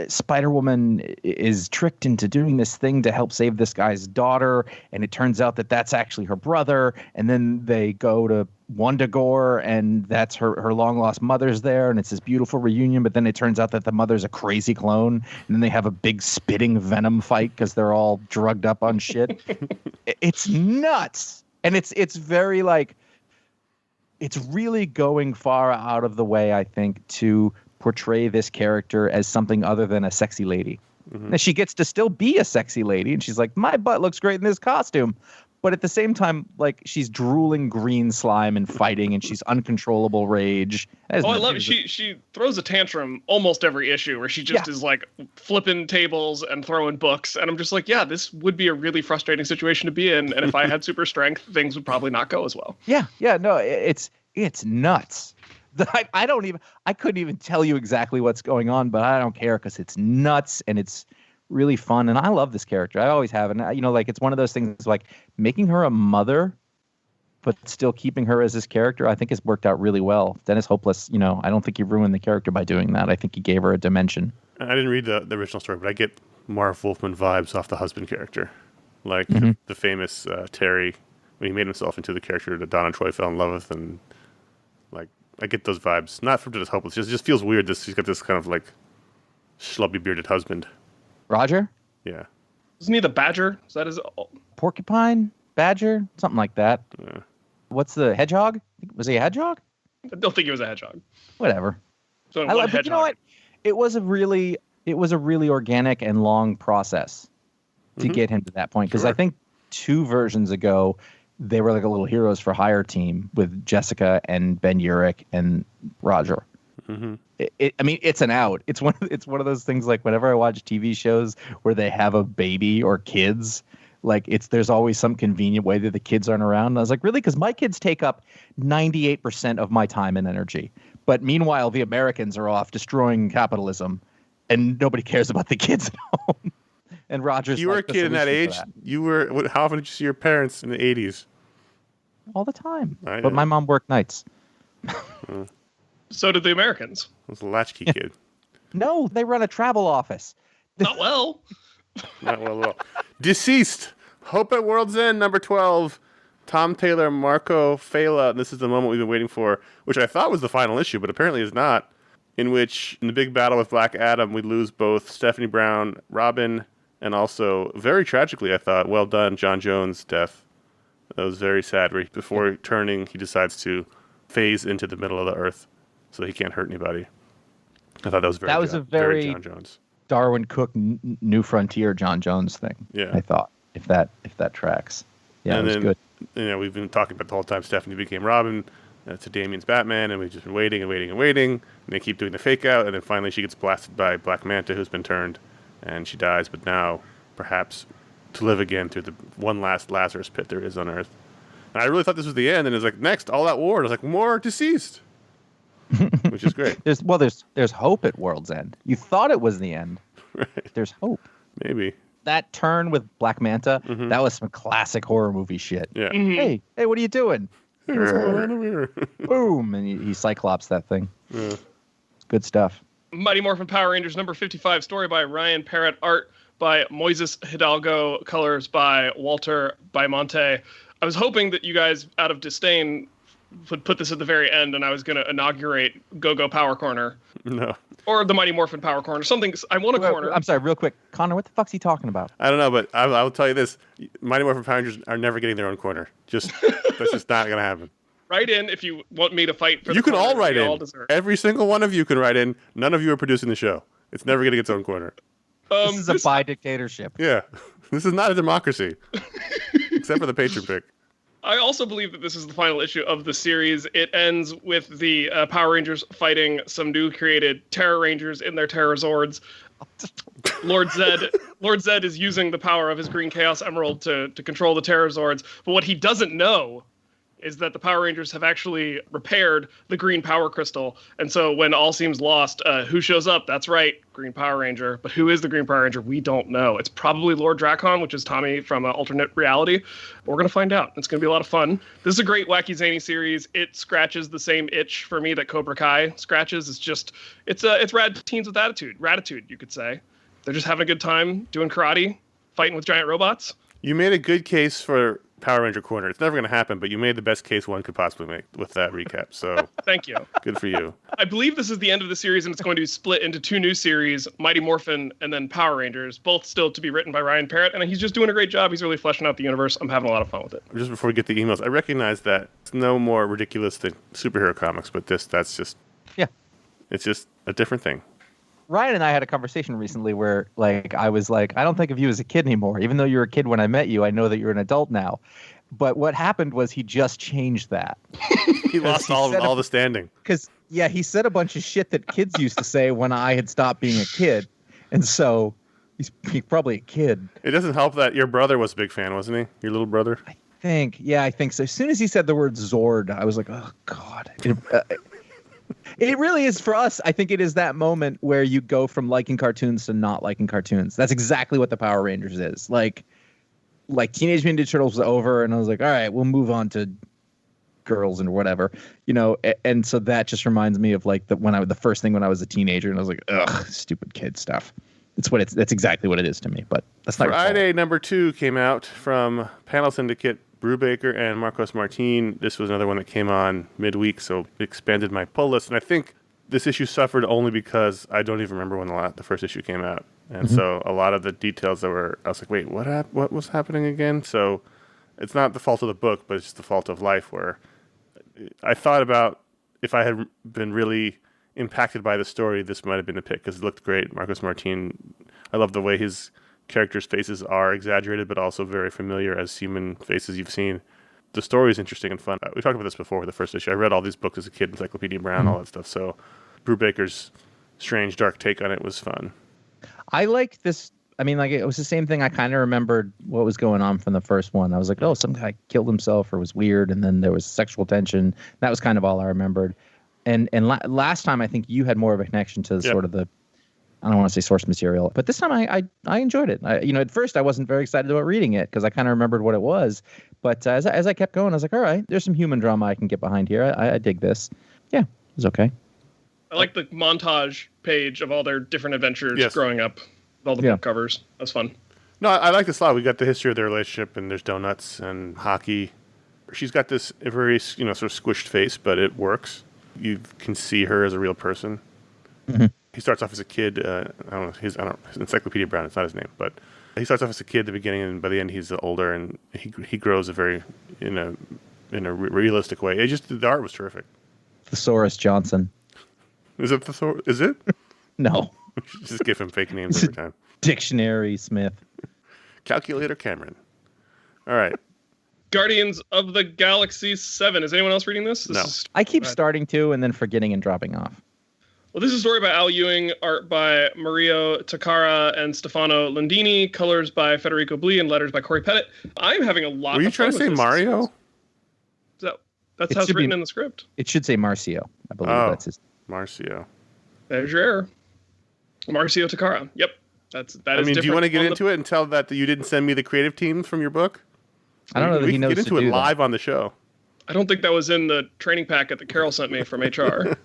Spider-Woman is tricked into doing this thing to help save this guy's daughter, and it turns out that that's actually her brother, and then they go to Wundagore, and that's her long-lost mother's there, and it's this beautiful reunion, but then it turns out that the mother's a crazy clone, and then they have a big spitting venom fight because they're all drugged up on shit. It's nuts! And it's very, like, it's really going far out of the way, I think, to portray this character as something other than a sexy lady. Mm-hmm. Now, she gets to still be a sexy lady, and she's like, my butt looks great in this costume. But at the same time, like, she's drooling green slime and fighting, and she's uncontrollable rage. I love it. She throws a tantrum almost every issue where she just is, like, flipping tables and throwing books. And I'm just like, yeah, this would be a really frustrating situation to be in. And if I had super strength, things would probably not go as well. Yeah, no, it's nuts. I couldn't even tell you exactly what's going on, but I don't care because it's nuts and it's really fun. And I love this character. I always have. And, like it's one of those things like making her a mother, but still keeping her as this character, I think has worked out really well. Dennis Hopeless, I don't think he ruined the character by doing that. I think he gave her a dimension. I didn't read the original story, but I get Marv Wolfman vibes off the husband character. Like the famous Terry, when he made himself into the character that Donna Troy fell in love with. And like, I get those vibes. Not from Dennis Hopeless. It just feels weird. He's got this kind of like schlubby bearded husband. Roger? Yeah. Isn't he the Badger? Is that his... Porcupine? Badger? Something like that. Yeah. What's the hedgehog? Was he a hedgehog? I don't think he was a hedgehog. Whatever. So but you know what? It was a really organic and long process to get him to that point. Because I think 2 versions ago, they were like a little heroes for hire team with Jessica and Ben Urich and Roger. Mm-hmm. It's an out. It's one of those things like whenever I watch TV shows where they have a baby or kids, like there's always some convenient way that the kids aren't around. And I was like, really? Because my kids take up 98% of my time and energy. But meanwhile, the Americans are off destroying capitalism and nobody cares about the kids at home. And Roger's You were a kid in that age? How often did you see your parents in the 80s? All the time. But my mom worked nights. So did the Americans. I was a latchkey kid. No, they run a travel office. Not well. Not well at all. DCeased. Hope at World's End, number 12. Tom Taylor, Marco Fela. And this is the moment we've been waiting for, which I thought was the final issue, but apparently is not. In which, in the big battle with Black Adam, we lose both Stephanie Brown, Robin, and also, very tragically, I thought, well done, John Jones' death. That was very sad. Where before turning, he decides to phase into the middle of the earth so he can't hurt anybody. I thought that was very John Jones. Darwin Cook New Frontier John Jones thing. Yeah. I thought, if that tracks. Yeah, and it was good. We've been talking about the whole time Stephanie became Robin to Damien's Batman, and we've just been waiting, and they keep doing the fake out, and then finally she gets blasted by Black Manta, who's been turned, and she dies, but now, perhaps, to live again through the one last Lazarus pit there is on Earth. And I really thought this was the end, and it's like, next, all that war, and I was like, more DCeased. Which is great. There's hope at World's End. You thought it was the end. Right. There's hope. Maybe. That turn with Black Manta, that was some classic horror movie shit. Yeah. Mm-hmm. Hey, what are you doing? Boom, and he Cyclops that thing. Yeah. It's good stuff. Mighty Morphin Power Rangers number 55, story by Ryan Parrott, art by Moises Hidalgo, colors by Walter Baimonte. I was hoping that you guys, out of disdain, would put this at the very end, and I was going to inaugurate Go-Go Power Corner. No. Or the Mighty Morphin Power Corner. Something. I want a corner. I'm sorry, real quick. Conor, what the fuck's he talking about? I don't know, but I will tell you this. Mighty Morphin Power Rangers are never getting their own corner. That's just not going to happen. Write in if you want me to fight for you the corner. You can all write in. All deserve. Every single one of you can write in. None of you are producing the show. It's never getting its own corner. This is a bi-dictatorship. Yeah. This is not a democracy. Except for the Patron Pick. I also believe that this is the final issue of the series. It ends with the Power Rangers fighting some new created Terror Rangers in their Terror Zords. Lord Zed is using the power of his Green Chaos Emerald to control the Terror Zords. But what he doesn't know is that the Power Rangers have actually repaired the Green Power Crystal. And so when all seems lost, who shows up? That's right, Green Power Ranger. But who is the Green Power Ranger? We don't know. It's probably Lord Drakon, which is Tommy from Alternate Reality. But we're going to find out. It's going to be a lot of fun. This is a great Wacky Zany series. It scratches the same itch for me that Cobra Kai scratches. It's rad teens with attitude. Ratitude, you could say. They're just having a good time doing karate, fighting with giant robots. You made a good case for Power Ranger Corner. It's never going to happen, but you made the best case one could possibly make with that recap. So thank you. Good for you. I believe this is the end of the series, and it's going to be split into 2 new series, Mighty Morphin and then Power Rangers, both still to be written by Ryan Parrott, and he's just doing a great job. He's really fleshing out the universe. I'm having a lot of fun with it. Just before we get the emails, I recognize that it's no more ridiculous than superhero comics, but that's just... Yeah. It's just a different thing. Ryan and I had a conversation recently where, I was like, I don't think of you as a kid anymore. Even though you were a kid when I met you, I know that you're an adult now. But what happened was he just changed that. He lost all the standing. Because, he said a bunch of shit that kids used to say when I had stopped being a kid. And so he's probably a kid. It doesn't help that your brother was a big fan, wasn't he? Your little brother? I think so. As soon as he said the word Zord, I was like, oh, God. It really is for us. I think it is that moment where you go from liking cartoons to not liking cartoons. That's exactly what the Power Rangers is. Like Teenage Mutant Ninja Turtles was over, and I was like, all right, we'll move on to girls and whatever, and so that just reminds me of like the first thing when I was a teenager, and I was like, ugh, stupid kid stuff. That's exactly what it is to me. But that's not Friday number 2 came out from Panel Syndicate, Brubaker and Marcos Martin. This was another one that came on midweek, so it expanded my pull list. And I think this issue suffered only because I don't even remember when the first issue came out, and so a lot of the details I was like, wait, what was happening again? So it's not the fault of the book, but it's just the fault of life, where I thought about if I had been really impacted by the story, this might have been the pick because it looked great. Marcos Martin, I love the way his characters' faces are exaggerated, but also very familiar as human faces you've seen. The story is interesting and fun. We talked about this before with the first issue. I read all these books as a kid, Encyclopedia Brown, all that stuff. So Brubaker's strange, dark take on it was fun. I like this. I mean, like, it was the same thing. I kind of remembered what was going on from the first one. I was like, oh, some guy killed himself or was weird, and then there was sexual tension. That was kind of all I remembered. And last time, I think you had more of a connection to sort of the, I don't want to say source material, but this time I enjoyed it. At first I wasn't very excited about reading it because I kind of remembered what it was. But as I kept going, I was like, all right, there's some human drama I can get behind here. I dig this. Yeah, it was okay. I like the montage page of all their different adventures growing up, with all the book covers. That's fun. No, I like this a lot. We got the history of their relationship, and there's donuts and hockey. She's got this very, sort of squished face, but it works. You can see her as a real person. Mm-hmm. He starts off as a kid. I don't know. His Encyclopedia Brown. It's not his name, but he starts off as a kid at the beginning, and by the end, he's older, and he grows in a realistic way. The art was terrific. Thesaurus Johnson. Is it Thesaurus? Is it? No. Just give him fake names every time. Dictionary Smith. Calculator Cameron. All right. Guardians of the Galaxy 7. Is anyone else reading this? No. I keep starting to and then forgetting and dropping off. Well, this is a story by Al Ewing, art by Mario Takara and Stefano Landini, colors by Federico Blee, and letters by Corey Pettit. I'm having a lot of fun. Were you trying to say Mario? That's how it's written in the script. It should say Marcio. I believe that's his. Marcio. There's your error. Marcio Takara. Yep. That is different. Do you want to get into it and tell that you didn't send me the creative teams from your book? I don't know that he knows to get into it live on the show. I don't think that was in the training packet that Carol sent me from HR.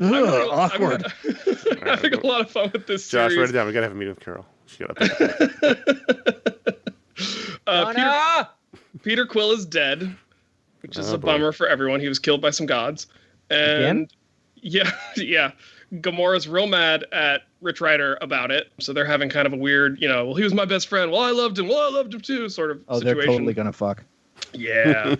Awkward. I'm having a lot of fun with this Josh, series. write it down. We gotta have a meeting with Carol. She got Peter Quill is dead, which is a bummer for everyone. He was killed by some gods. And again? Yeah. Gamora's real mad at Rich Rider about it. So they're having kind of a weird, well, he was my best friend. Well, I loved him. Well, I loved him too, sort of situation. They're totally gonna fuck. Yeah.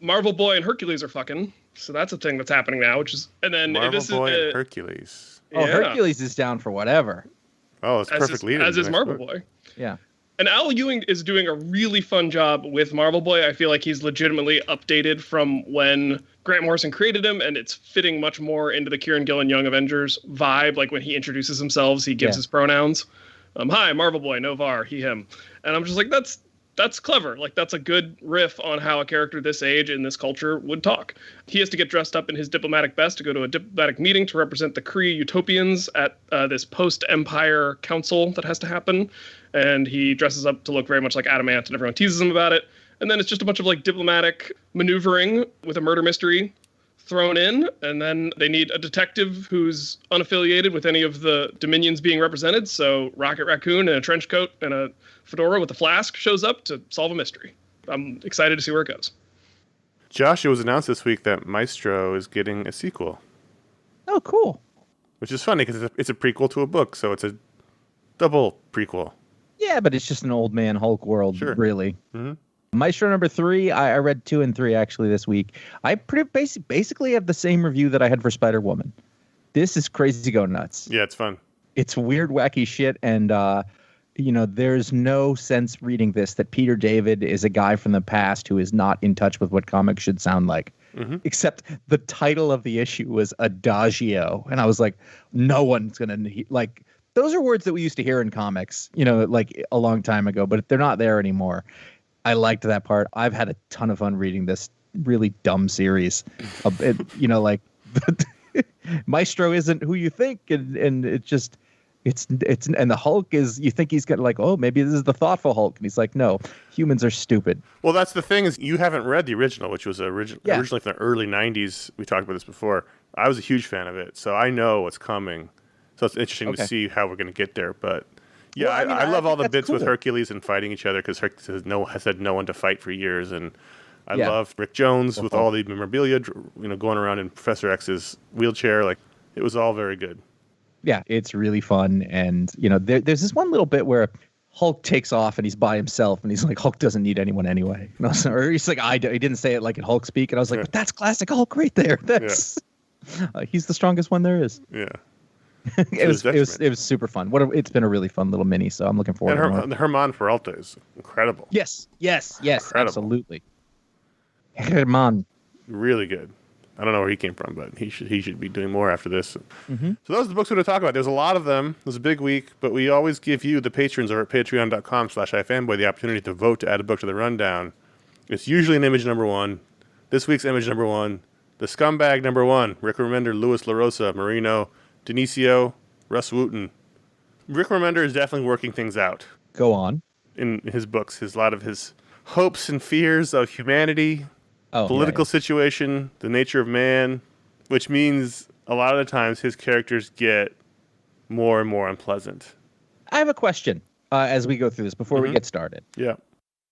Marvel Boy and Hercules are fucking. So that's a thing that's happening now, which is, and then Marvel this Boy is and Hercules. Oh, Hercules is down for whatever. Oh, it's perfect lead. As is Marvel Boy. Yeah. And Al Ewing is doing a really fun job with Marvel Boy. I feel like he's legitimately updated from when Grant Morrison created him, and it's fitting much more into the Kieran Gillen Young Avengers vibe. Like when he introduces himself, he gives his pronouns. Hi, Marvel Boy, no var, he, him. And I'm just like, that's clever. Like, that's a good riff on how a character this age in this culture would talk. He has to get dressed up in his diplomatic best to go to a diplomatic meeting to represent the Kree Utopians at this post-Empire council that has to happen. And he dresses up to look very much like Adamant, and everyone teases him about it. And then it's just a bunch of like diplomatic maneuvering with a murder mystery thrown in. And then they need a detective who's unaffiliated with any of the Dominions being represented. So Rocket Raccoon in a trench coat and a fedora with a flask shows up to solve a mystery. I'm excited to see where it goes. Josh, it was announced this week that Maestro is getting a sequel. Oh, cool. Which is funny because it's a prequel to a book, so it's a double prequel. Yeah, but it's just an old man Hulk world, really. Mm-hmm. Maestro number 3, I read 2 and 3 actually this week. I basically have the same review that I had for Spider-Woman. This is crazy go nuts. Yeah, it's fun. It's weird, wacky shit, and there's no sense reading this that Peter David is a guy from the past who is not in touch with what comics should sound like. Mm-hmm. Except the title of the issue was Adagio, and I was like, no one's gonna like. Those are words that we used to hear in comics, like a long time ago, but they're not there anymore. I liked that part. I've had a ton of fun reading this. really dumb series. Like Maestro isn't who you think, and it's and the Hulk is, you think he's gonna like, oh, maybe this is the thoughtful Hulk, and he's like, no, humans are stupid. Well, that's the thing, is you haven't read the original, which was originally from the early 90s. We talked about this before. I was a huge fan of it, so I know what's coming. So it's interesting to see how we're going to get there. But yeah, I love all the bits with Hercules and fighting each other, because Hercules has had no one to fight for years, and I loved Rick Jones with all the memorabilia, going around in Professor X's wheelchair. Like, it was all very good. Yeah, it's really fun. And, there's this one little bit where Hulk takes off and he's by himself, and he's like, Hulk doesn't need anyone anyway. Or he's like, he didn't say it like in Hulk speak. And I was like, but that's classic Hulk right there. That's he's the strongest one there is. Yeah. It was super fun. It's been a really fun little mini, so I'm looking forward to it. And Herman Peralta is incredible. Yes, incredible. Absolutely. Herman. Really good. I don't know where he came from, but he should be doing more after this. Mm-hmm. So those are the books we're going to talk about. There's a lot of them. It was a big week, but we always give you, the patrons over at patreon.com/iFanboy, the opportunity to vote to add a book to the rundown. It's usually an image number one. This week's image number one, The Scumbag number one, Rick Remender, Louis LaRosa, Marino, Denicio, Russ Wooten. Rick Remender is definitely working things out. Go on. In his books, a lot of his hopes and fears of humanity, political situation, the nature of man, which means a lot of the times his characters get more and more unpleasant. I have a question as we go through this before we get started. Yeah.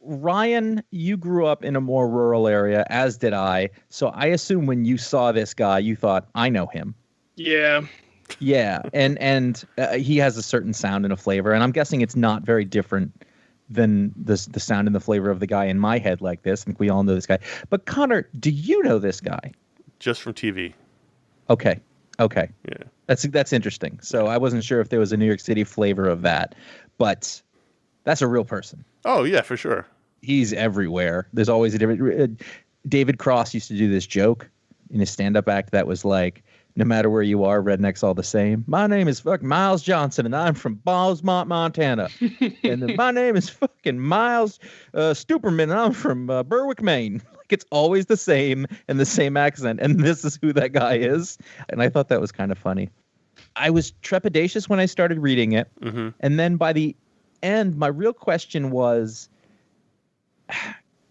Ryan, you grew up in a more rural area, as did I. So I assume when you saw this guy, you thought, I know him. Yeah. Yeah. And he has a certain sound and a flavor. And I'm guessing it's not very different than the sound and the flavor of the guy in my head like this. I think we all know this guy. But Conor, do you know this guy? Just from TV. Okay. Yeah. That's interesting. So I wasn't sure if there was a New York City flavor of that, but that's a real person. Oh, yeah, for sure. He's everywhere. There's always a different... David Cross used to do this joke in his stand-up act that was like, no matter where you are, rednecks all the same. My name is fucking Miles Johnson, and I'm from Ballsmont, Montana. And then my name is fucking Miles Stuperman, and I'm from Berwick, Maine. Like, it's always the same and the same accent, and this is who that guy is. And I thought that was kind of funny. I was trepidatious when I started reading it, and then by the end, my real question was,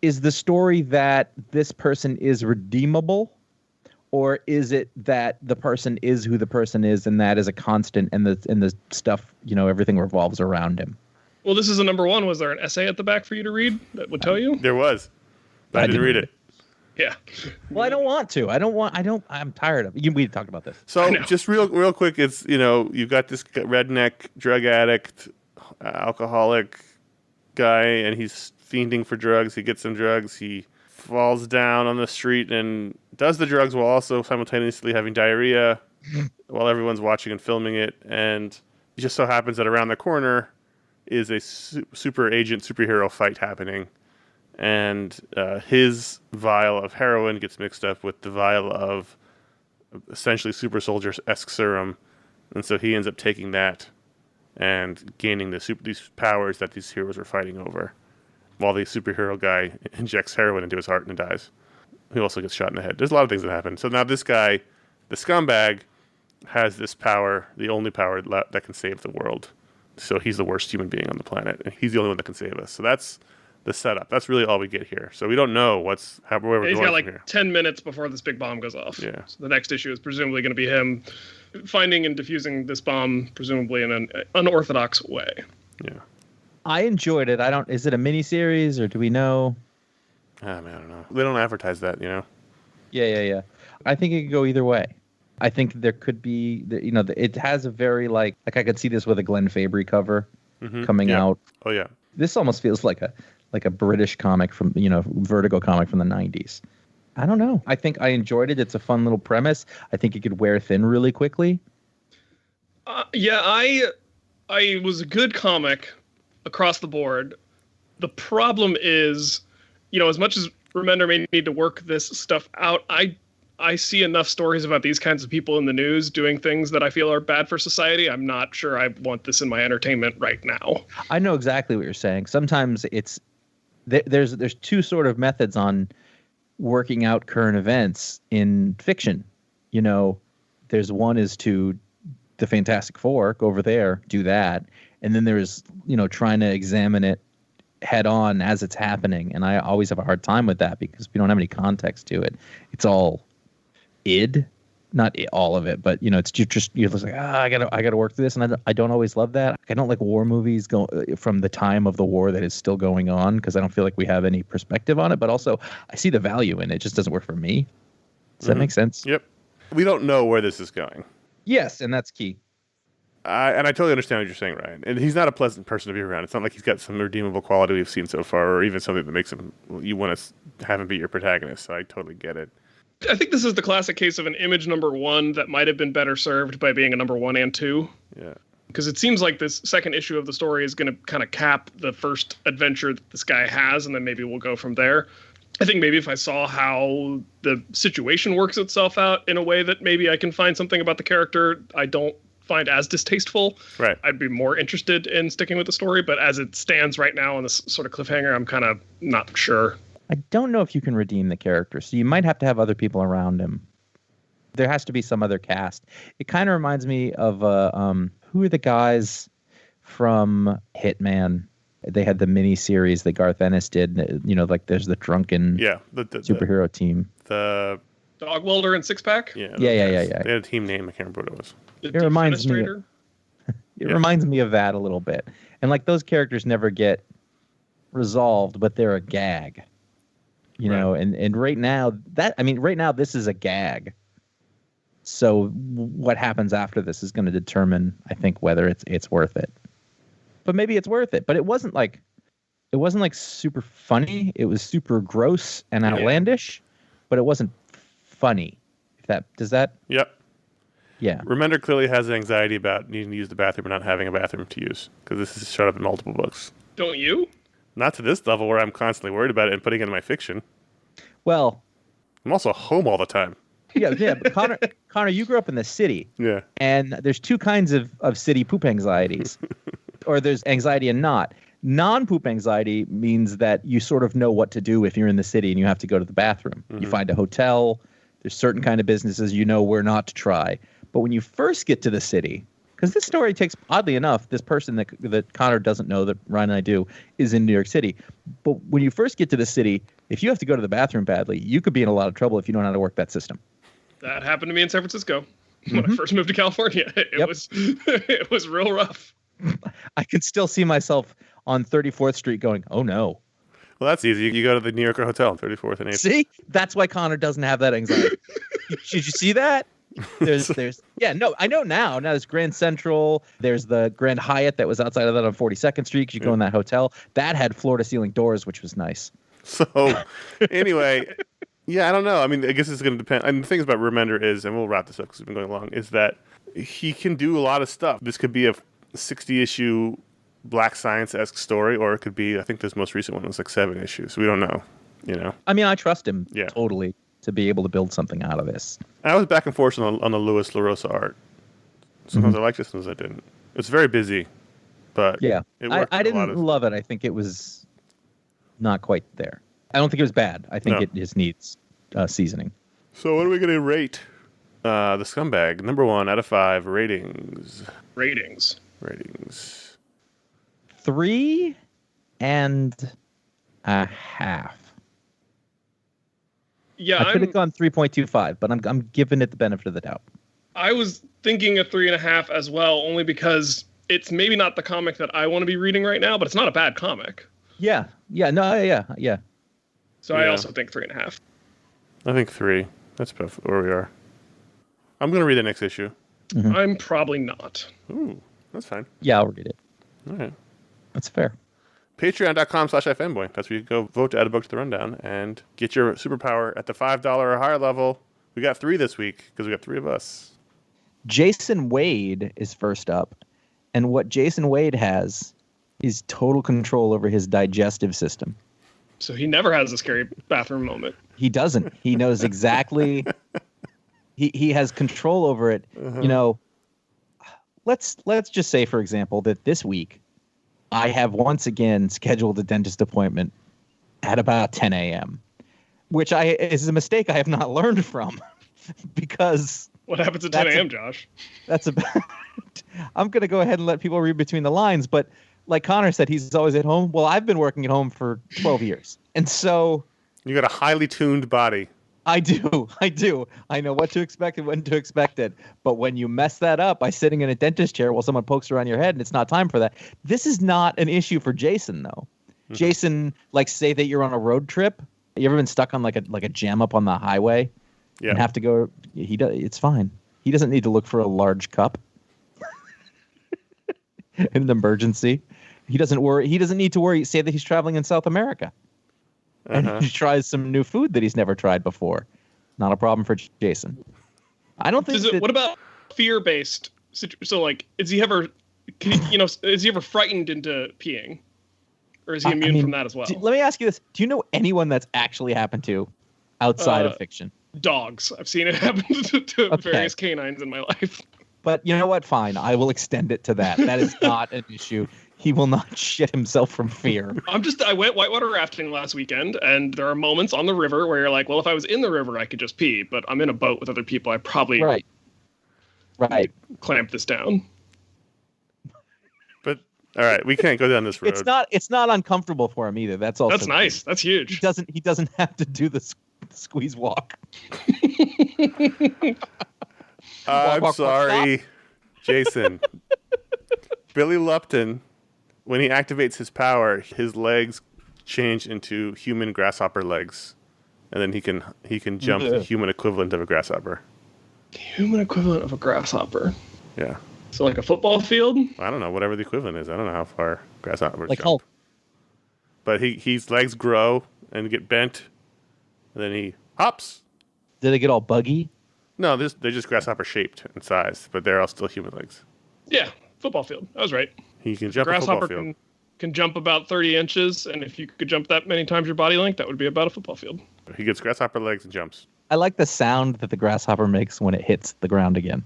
is the story that this person is redeemable? Or is it that the person is who the person is, and that is a constant, and the stuff, everything revolves around him? Well, this is a number one. Was there an essay at the back for you to read that would tell you? There was. But I didn't read it. Yeah. Well, I don't want to. I'm tired of it. We talked about this. So just real quick, it's, you've got this redneck drug addict, alcoholic guy, and he's fiending for drugs. He gets some drugs. He falls down on the street and does the drugs while also simultaneously having diarrhea while everyone's watching and filming it. And it just so happens that around the corner is a super agent superhero fight happening. And his vial of heroin gets mixed up with the vial of essentially super soldier-esque serum. And so he ends up taking that and gaining these powers that these heroes are fighting over, while the superhero guy injects heroin into his heart and dies. He also gets shot in the head. There's a lot of things that happen. So now this guy, the scumbag, has this power, the only power that can save the world. So he's the worst human being on the planet, and he's the only one that can save us. So that's the setup. That's really all we get here. So we don't know where we're going he's got like from here. 10 minutes before this big bomb goes off. Yeah. So the next issue is presumably going to be him finding and defusing this bomb, presumably in an unorthodox way. Yeah. I enjoyed it. Is it a miniseries, or do we know? I don't know. They don't advertise that, Yeah. I think it could go either way. I think there could be, it has a very like I could see this with a Glenn Fabry cover coming out. Oh yeah. This almost feels like a British comic from, Vertigo comic from the 90s. I don't know. I think I enjoyed it. It's a fun little premise. I think it could wear thin really quickly. I was a good comic across the board. The problem is, as much as Remender may need to work this stuff out, I see enough stories about these kinds of people in the news doing things that I feel are bad for society. I'm not sure I want this in my entertainment right now. I know exactly what you're saying. Sometimes there's two sort of methods on working out current events in fiction. You know, there's one is to the Fantastic Four, go over there, do that. And then there's, you know, trying to examine it head on as it's happening. And I always have a hard time with that because we don't have any context to it. It's all not all of it, but you know, it's just you're just like, I gotta work through this, and I don't always love that. I don't like war movies from the time of the war that is still going on because I don't feel like we have any perspective on it. But also, I see the value in it. It just doesn't work for me. Does that make sense? Yep. We don't know where this is going. Yes, and that's key. And I totally understand what you're saying, Ryan. And he's not a pleasant person to be around. It's not like he's got some redeemable quality we've seen so far, or even something that makes him you want to have him be your protagonist. So I totally get it. I think this is the classic case of an image number 1 that might have been better served by being a number 1 and 2. Yeah. Because it seems like this second issue of the story is going to kind of cap the first adventure that this guy has, and then maybe we'll go from there. I think maybe if I saw how the situation works itself out in a way that maybe I can find something about the character I don't find as distasteful, right, I'd be more interested in sticking with the story. But as it stands right now on this sort of cliffhanger, I'm kind of not sure. I don't know if you can redeem the character, so you might have to have other people around him. There has to be some other cast. It kind of reminds me of who are the guys from Hitman? They had the mini series that Garth Ennis did. You know, like there's the drunken superhero team. The Dog Welder and Six Pack. Yeah. They had a team name. I can't remember what it was. It reminds me. It reminds me of that a little bit, and like those characters never get resolved, but they're a gag. You know, and right now this is a gag. So what happens after this is going to determine, I think, whether it's worth it. But maybe it's worth it. But it wasn't like super funny. It was super gross and outlandish, but it wasn't funny. Does that? Yep. Yeah. Remender clearly has anxiety about needing to use the bathroom and not having a bathroom to use because this has showed up in multiple books. Don't you? Not to this level where I'm constantly worried about it and putting it in my fiction. Well, I'm also home all the time. Yeah. But Conor, you grew up in the city. Yeah. And there's two kinds of city poop anxieties, or there's anxiety and not. Non-poop anxiety means that you sort of know what to do if you're in the city and you have to go to the bathroom. Mm-hmm. You find a hotel. There's certain kind of businesses you know where not to try. But when you first get to the city, because this story takes, oddly enough, this person that Conor doesn't know that Ryan and I do is in New York City. But when you first get to the city, if you have to go to the bathroom badly, you could be in a lot of trouble if you don't know how to work that system. That happened to me in San Francisco when I first moved to California. It was real rough. I can still see myself on 34th Street going, oh no. Well, that's easy. You go to the New Yorker Hotel on 34th and 8th. See? That's why Conor doesn't have that anxiety. Should you see that? I know now. Now there's Grand Central. There's the Grand Hyatt that was outside of that on 42nd Street because you go in that hotel. That had floor-to-ceiling doors, which was nice. So, anyway, I don't know. I mean, I guess it's going to depend. And the thing about Remender is, and we'll wrap this up because we've been going long, is that he can do a lot of stuff. This could be a 60-issue Black Science-esque story, or it could be, I think this most recent one was like 7 issues. We don't know, you know? I mean, I trust him totally to be able to build something out of this. I was back and forth on the Louis LaRosa art. Sometimes I liked it, sometimes I didn't. It's very busy, but yeah, it worked. I didn't love it. I think it was not quite there. I don't think it was bad. I think it just needs seasoning. So what are we going to rate the Scumbag? Number 1 out of 5 ratings. 3.5. Yeah, I could have gone 3.25, but I'm giving it the benefit of the doubt. I was thinking a 3.5 as well, only because it's maybe not the comic that I want to be reading right now, but it's not a bad comic. Yeah. So I also think 3.5. I think 3. That's about where we are. I'm going to read the next issue. Mm-hmm. I'm probably not. Ooh, that's fine. Yeah, I'll read it. All right. That's fair. Patreon.com/iFanboy. That's where you go vote to add a book to the rundown and get your superpower at the $5 or higher level. We got 3 this week because we got 3 of us. Jason Wade is first up. And what Jason Wade has is total control over his digestive system. So he never has a scary bathroom moment. He doesn't. He knows exactly. He has control over it. Uh-huh. You know, let's just say, for example, that this week I have once again scheduled a dentist appointment at about 10 a.m. which is a mistake I have not learned from, because what happens at 10 a.m., Josh? That's I'm going to go ahead and let people read between the lines, but like Conor said, he's always at home. Well, I've been working at home for 12 years, and so you got a highly tuned body. I do. I know what to expect and when to expect it. But when you mess that up by sitting in a dentist chair while someone pokes around your head and it's not time for that, this is not an issue for Jason, though. Mm-hmm. Jason, like, say that you're on a road trip. You ever been stuck on like a jam up on the highway and have to go? It's fine. He doesn't need to look for a large cup in an emergency. He doesn't worry. He doesn't need to worry. Say that he's traveling in South America. And he tries some new food that he's never tried before. Not a problem for Jason. I don't think. What about fear-based? So, like, is he ever frightened into peeing, or is he immune from that as well? Let me ask you this: do you know anyone that's actually happened to outside of fiction? Dogs. I've seen it happen to various canines in my life. But you know what? Fine, I will extend it to that. That is not an issue. He will not shit himself from fear. I went whitewater rafting last weekend, and there are moments on the river where you're like, well, if I was in the river, I could just pee, but I'm in a boat with other people. I probably right. clamp this down. But all right, we can't go down this road. It's not uncomfortable for him either. That's also nice. That's huge. He doesn't have to do the squeeze walk. I'm sorry, Jason. Billy Lupton, when he activates his power, his legs change into human grasshopper legs, and then he can jump the human equivalent of a grasshopper. Human equivalent of a grasshopper. Yeah. So like a football field? I don't know, whatever the equivalent is. I don't know how far grasshoppers like jump. Hulk. But his legs grow and get bent, and then he hops. Did they get all buggy? No, they're just grasshopper shaped in size, but they're all still human legs. Yeah, football field. I was right. He can jump a football field. Can jump about 30 inches, and if you could jump that many times your body length, that would be about a football field. He gets grasshopper legs and jumps. I like the sound that the grasshopper makes when it hits the ground again.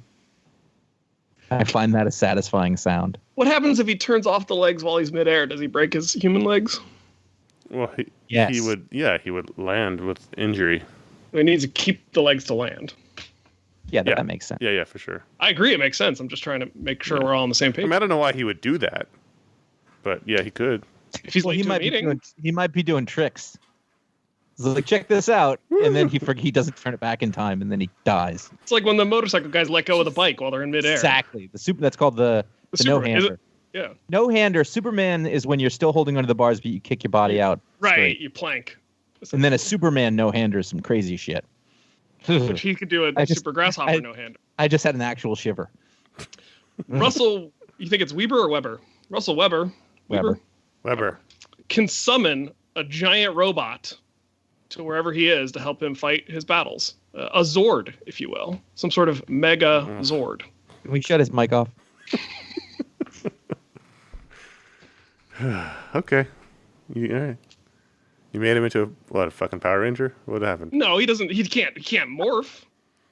I find that a satisfying sound. What happens if he turns off the legs while he's midair? Does he break his human legs? Well, he would land with injury. He needs to keep the legs to land. Yeah, that makes sense. Yeah, for sure. I agree, it makes sense. I'm just trying to make sure we're all on the same page. I mean, I don't know why he would do that, but yeah, he could. If he's late to a meeting. He might be doing tricks. He's like, check this out, and then he doesn't turn it back in time, and then he dies. It's like when the motorcycle guys let go of the bike while they're in midair. Exactly. That's called the no-hander. Yeah. No-hander. Superman is when you're still holding onto the bars, but you kick your body out. Right, straight. you plank. And then a Superman no-hander is some crazy shit. Which he could do a super grasshopper no-hander. I just had an actual shiver. Russell, you think it's Weber or Weber? Russell Weber. Weber. Can summon a giant robot to wherever he is to help him fight his battles. A Zord, if you will. Some sort of mega Zord. Can we shut his mic off? Okay. All right. You made him into a fucking Power Ranger? What happened? No, he doesn't. He can't morph.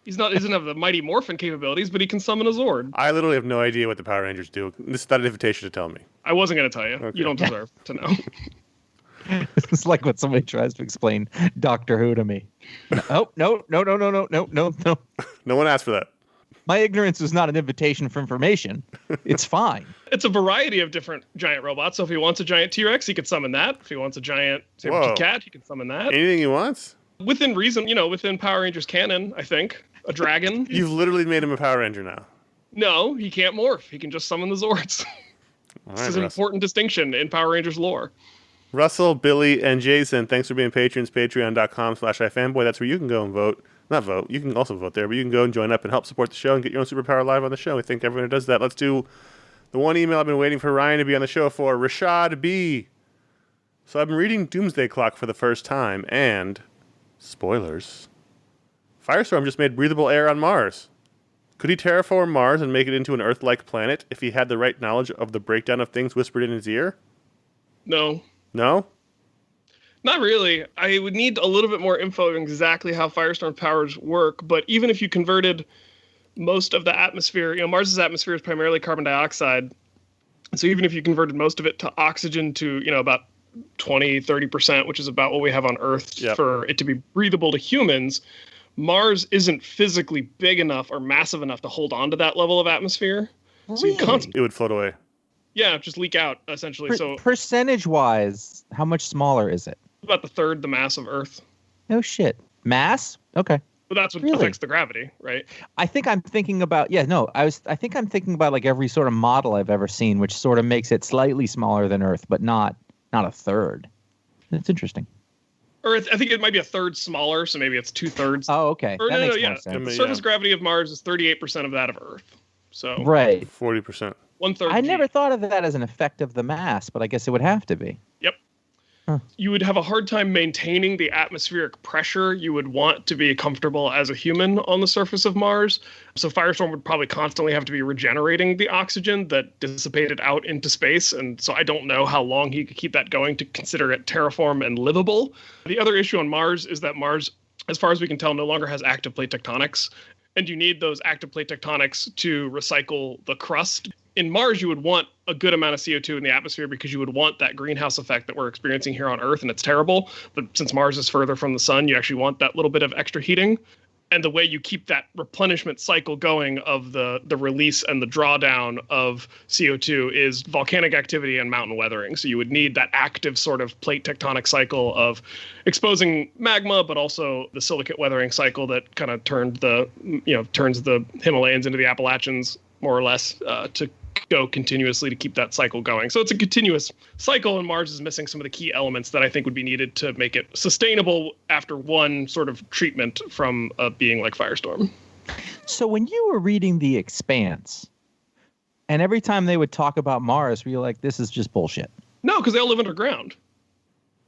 He doesn't have the mighty Morphin capabilities, but he can summon a Zord. I literally have no idea what the Power Rangers do. This is not an invitation to tell me. I wasn't going to tell you. Okay. You don't deserve to know. It's like when somebody tries to explain Doctor Who to me. No. No one asked for that. My ignorance is not an invitation for information. It's fine. It's a variety of different giant robots. So if he wants a giant T-Rex, he could summon that. If he wants a giant saber-tooth cat, he can summon that. Anything he wants? Within reason, within Power Rangers canon, I think. A dragon. You've literally made him a Power Ranger now. No, he can't morph. He can just summon the Zords. This is an important distinction in Power Rangers lore. Russell, Billy, and Jason, thanks for being patrons. Patreon.com/iFanboy. That's where you can go and vote. Not vote. You can also vote there, but you can go and join up and help support the show and get your own superpower live on the show. I think everyone does that. Let's do the one email I've been waiting for Ryan to be on the show for, Rashaad B. So I've been reading Doomsday Clock for the first time, and spoilers. Firestorm just made breathable air on Mars. Could he terraform Mars and make it into an Earth-like planet if he had the right knowledge of the breakdown of things whispered in his ear? No. No? Not really. I would need a little bit more info on exactly how Firestorm powers work, but even if you converted most of the atmosphere, Mars's atmosphere is primarily carbon dioxide, so even if you converted most of it to oxygen to, about 20-30%, which is about what we have on Earth Yep. for it to be breathable to humans, Mars isn't physically big enough or massive enough to hold on to that level of atmosphere. So you It would float away. just leak out, essentially. So Percentage-wise, how much smaller is it? about the third the mass of Earth. No shit. Mass? Okay. But that's what Really? affects the gravity, right? I think I'm thinking about I think I'm thinking about like every sort of model I've ever seen, which sort of makes it slightly smaller than Earth, but not a third. That's interesting. Or I think it might be a third smaller, so maybe it's 2/3. Oh, okay. Or That no, makes yeah. more sense. The surface gravity of Mars is 38% of that of Earth. So Right. 40%. 1/3. I never thought of that as an effect of the mass, but I guess it would have to be. Yep. Huh. You would have a hard time maintaining the atmospheric pressure you would want to be comfortable as a human on the surface of Mars. So Firestorm would probably constantly have to be regenerating the oxygen that dissipated out into space. And so I don't know how long he could keep that going to consider it terraform and livable. The other issue on Mars is that Mars, as far as we can tell, no longer has active plate tectonics. And you need those active plate tectonics to recycle the crust. In Mars, you would want a good amount of CO2 in the atmosphere because you would want that greenhouse effect that we're experiencing here on Earth, and it's terrible. But since Mars is further from the sun, you actually want that little bit of extra heating. And the way you keep that replenishment cycle going of the release and the drawdown of CO2 is volcanic activity and mountain weathering. So you would need that active sort of plate tectonic cycle of exposing magma, but also the silicate weathering cycle that kind of turns the Himalayas into the Appalachians, more or less, to go continuously to keep that cycle going. So it's a continuous cycle, and Mars is missing some of the key elements that I think would be needed to make it sustainable after one sort of treatment from a being like Firestorm. So when you were reading The Expanse, and every time they would talk about Mars, were you like, this is just bullshit? No, because they all live underground.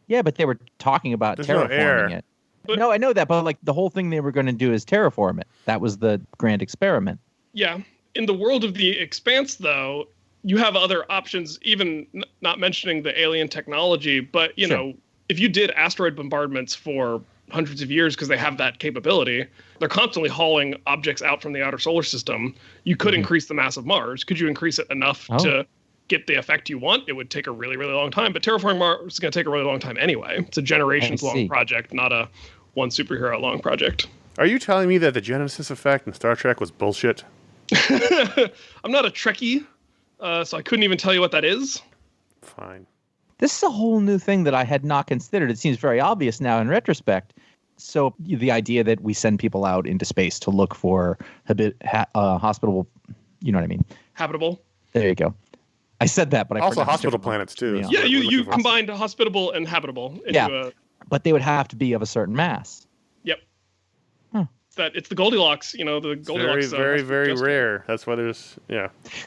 Yeah, but they were talking about There's no air. terraforming it. But- No, I know that, but like the whole thing they were going to do is terraform it. That was the grand experiment. Yeah. In the world of The Expanse, though, you have other options, even not mentioning the alien technology. But, you Sure. know, if you did asteroid bombardments for hundreds of years because they have that capability, they're constantly hauling objects out from the outer solar system. You could increase the mass of Mars. Could you increase it enough to get the effect you want? It would take a really, really long time. But terraforming Mars is going to take a really long time anyway. It's a generations-long project, not a one superhero-long project. Are you telling me that the Genesis effect in Star Trek was bullshit? I'm not a Trekkie, so I couldn't even tell you what that is. Fine. This is a whole new thing that I had not considered. It seems very obvious now in retrospect. So the idea that we send people out into space to look for hospitable, you know what I mean? Habitable. There you go. I said that, but I Also forgot hospital to- planets, too. Yeah. That's Yeah, what we're you looking for. combined hospitable and habitable into Yeah. But they would have to be of a certain mass. Yep. Huh. It's the Goldilocks, the Very, Goldilocks. very, very rare. That's why there's,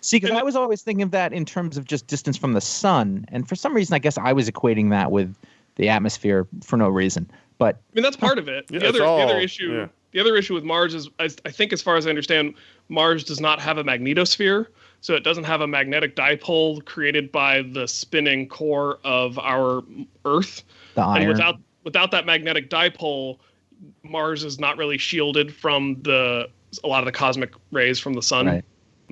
See, because I was always thinking of that in terms of just distance from the sun. And for some reason, I guess I was equating that with the atmosphere for no reason. But I mean, that's part of it. Yeah, The it's other all- issue, yeah. the other issue with Mars is, I think, as far as I understand, Mars does not have a magnetosphere, so it doesn't have a magnetic dipole created by the spinning core of our Earth. the And iron. without that magnetic dipole, Mars is not really shielded from a lot of the cosmic rays from the sun. Right.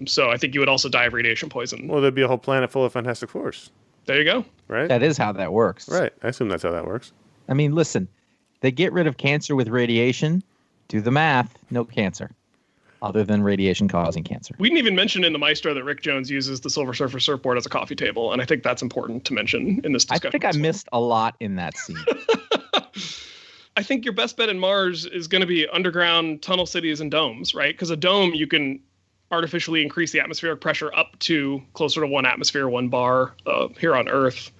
So I think you would also die of radiation poison. well, there'd be a whole planet full of Fantastic Fours, There you go. right? That is how that works. Right. I assume that's how that works. I mean, listen, they get rid of cancer with radiation. Do the math. No cancer. Other than radiation causing cancer. We didn't even mention in the Maestro that Rick Jones uses the Silver Surfer surfboard as a coffee table, and I think that's important to mention in this I discussion. think I as well. missed a lot in that scene. I think your best bet in Mars is going to be underground tunnel cities and domes, right? Because a dome, you can artificially increase the atmospheric pressure up to closer to 1 atmosphere, 1 bar here on Earth.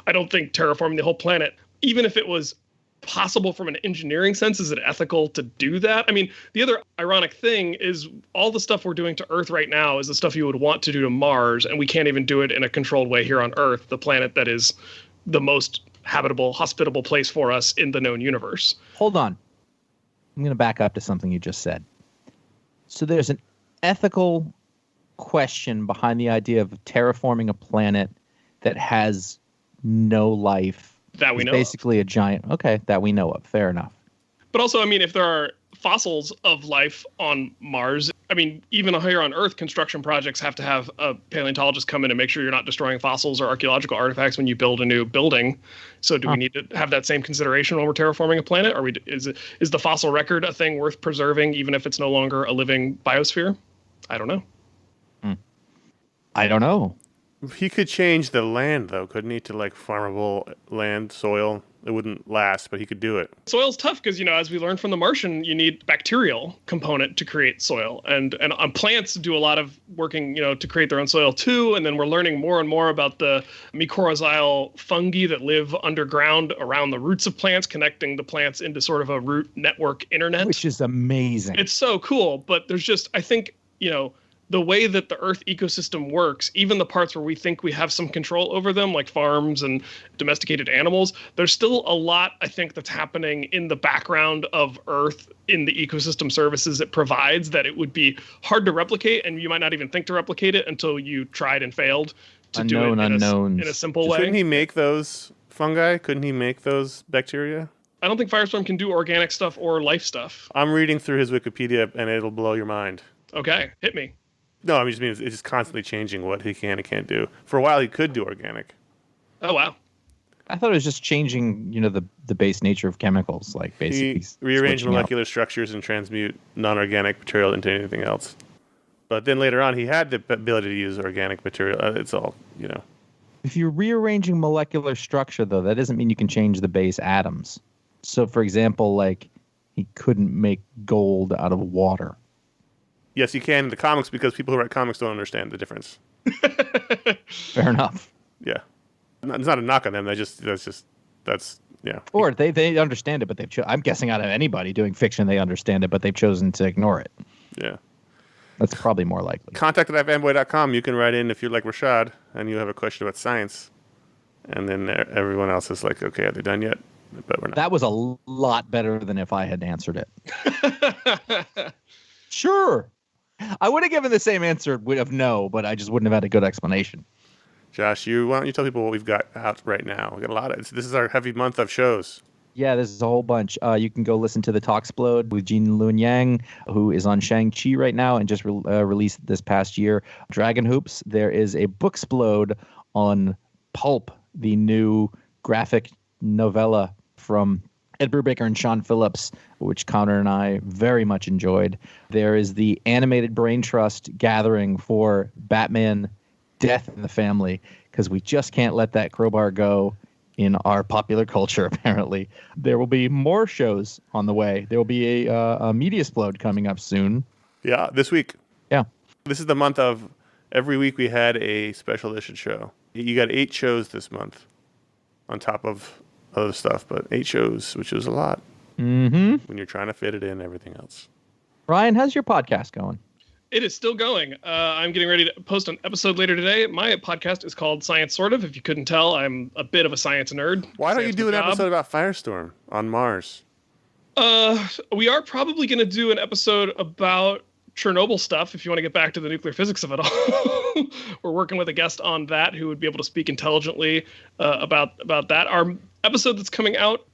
I don't think terraforming the whole planet, even if it was possible from an engineering sense, is it ethical to do that? I mean, the other ironic thing is all the stuff we're doing to Earth right now is the stuff you would want to do to Mars, and we can't even do it in a controlled way here on Earth, the planet that is the most habitable, hospitable place for us in the known universe. Hold on. I'm going to back up to something you just said. So there's an ethical question behind the idea of terraforming a planet that has no life. That we It's know of. basically a giant. Okay, that we know of. Fair enough. But also, I mean, if there are fossils of life on Mars. I mean, even here on Earth, construction projects have to have a paleontologist come in and make sure you're not destroying fossils or archaeological artifacts when you build a new building. So do we need to have that same consideration when we're terraforming a planet? Or is the fossil record a thing worth preserving, even if it's no longer a living biosphere? I don't know. I don't know. He could change the land, though, couldn't he, to like farmable land, soil? It wouldn't last, but he could do it. Soil's tough because, as we learned from The Martian, you need bacterial component to create soil. And plants do a lot of working, to create their own soil too. And then we're learning more and more about the mycorrhizal fungi that live underground around the roots of plants, connecting the plants into sort of a root network internet. Which is amazing. It's so cool. But there's just, I think, the way that the Earth ecosystem works, even the parts where we think we have some control over them, like farms and domesticated animals, there's still a lot, I think, that's happening in the background of Earth in the ecosystem services it provides that it would be hard to replicate, and you might not even think to replicate it until you tried and failed to do it in a simple way. Couldn't he make those fungi? Couldn't he make those bacteria? I don't think Firestorm can do organic stuff or life stuff. I'm reading through his Wikipedia, and it'll blow your mind. Okay, hit me. No, I mean, it's just constantly changing what he can and can't do. For a while, he could do organic. Oh, wow. I thought it was just changing, the base nature of chemicals, like basically. He rearranged molecular structures and transmute non-organic material into anything else. But then later on, he had the ability to use organic material. It's all, If you're rearranging molecular structure, though, that doesn't mean you can change the base atoms. So, for example, like, he couldn't make gold out of water. Yes, you can in the comics because people who write comics don't understand the difference. Fair enough. Yeah. It's not a knock on them. Yeah. Or they understand it, but I'm guessing out of anybody doing fiction, they understand it, but they've chosen to ignore it. Yeah. That's probably more likely. Contact at iFanboy.com. You can write in if you're like Rashaad and you have a question about science. And then everyone else is like, okay, are they done yet? But we're not. That was a lot better than if I had answered it. Sure. I would have given the same answer of no, but I just wouldn't have had a good explanation. Josh, why don't you tell people what we've got out right now? We got a lot of. This is our heavy month of shows. Yeah, this is a whole bunch. You can go listen to the Talksplode with Jean Lun Yang, who is on Shang-Chi right now and just released this past year. Dragon Hoops. There is a Booksplode on Pulp, the new graphic novella from Ed Brubaker and Sean Phillips, which Conor and I very much enjoyed. There is the Animated Brain Trust gathering for Batman Death in the Family, because we just can't let that crowbar go in our popular culture, apparently. There will be more shows on the way. There will be a Mediasplode coming up soon. Yeah, this week. Yeah. This is the month of every week we had a special edition show. You got 8 shows this month on top of other stuff, but 8 shows, which is a lot. Mm-hmm. When you're trying to fit it in everything else. Ryan, how's your podcast going? It is still going. I'm getting ready to post an episode later today. My podcast is called Science Sort of. If you couldn't tell, I'm a bit of a science nerd. Why don't you do an episode about Firestorm on Mars? We are probably going to do an episode about Chernobyl stuff, if you want to get back to the nuclear physics of it all. We're working with a guest on that who would be able to speak intelligently about that. Our episode that's coming out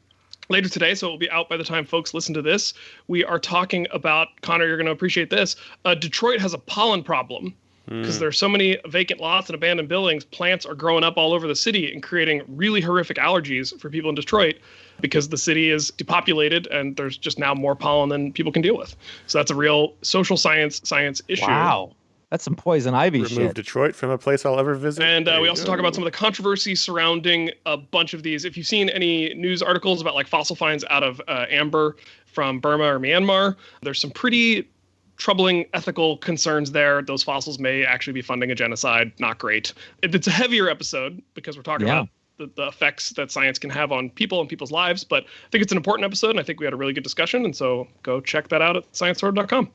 later today, so it will be out by the time folks listen to this. We are talking about, Conor, you're going to appreciate this. Detroit has a pollen problem because there are so many vacant lots and abandoned buildings. Plants are growing up all over the city and creating really horrific allergies for people in Detroit because the city is depopulated and there's just now more pollen than people can deal with. So that's a real social science issue. Wow. That's some poison ivy shit. Remove Detroit from a place I'll ever visit. And we also talk about some of the controversy surrounding a bunch of these. If you've seen any news articles about like fossil finds out of amber from Burma or Myanmar, there's some pretty troubling ethical concerns there. Those fossils may actually be funding a genocide. Not great. It's a heavier episode because we're talking about the effects that science can have on people and people's lives. But I think it's an important episode, and I think we had a really good discussion. And so go check that out at sciencesword.com.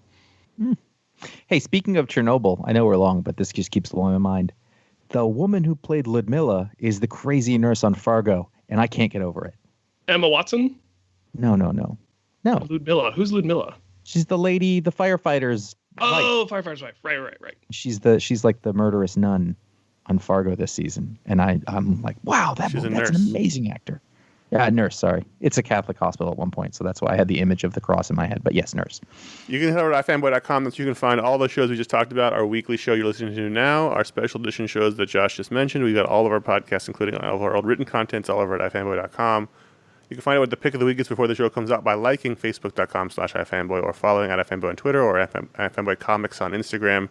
Hey, speaking of Chernobyl, I know we're long, but this just keeps blowing my mind. The woman who played Ludmilla is the crazy nurse on Fargo, and I can't get over it. Emma Watson? No. Ludmilla. Who's Ludmilla? She's the lady, the firefighter's wife. Firefighter's wife. Right. She's like the murderous nun on Fargo this season, and I'm like, wow, that's an amazing actor. Yeah, nurse, sorry. It's a Catholic hospital at one point, so that's why I had the image of the cross in my head. But yes, nurse. You can head over to iFanboy.com. That's you can find all the shows we just talked about, our weekly show you're listening to now, our special edition shows that Josh just mentioned. We've got all of our podcasts, including all of our old written contents, all over at iFanboy.com. You can find out what the pick of the week is before the show comes out by liking Facebook.com/iFanboy or following at iFanboy on Twitter or iFanboy Comics on Instagram.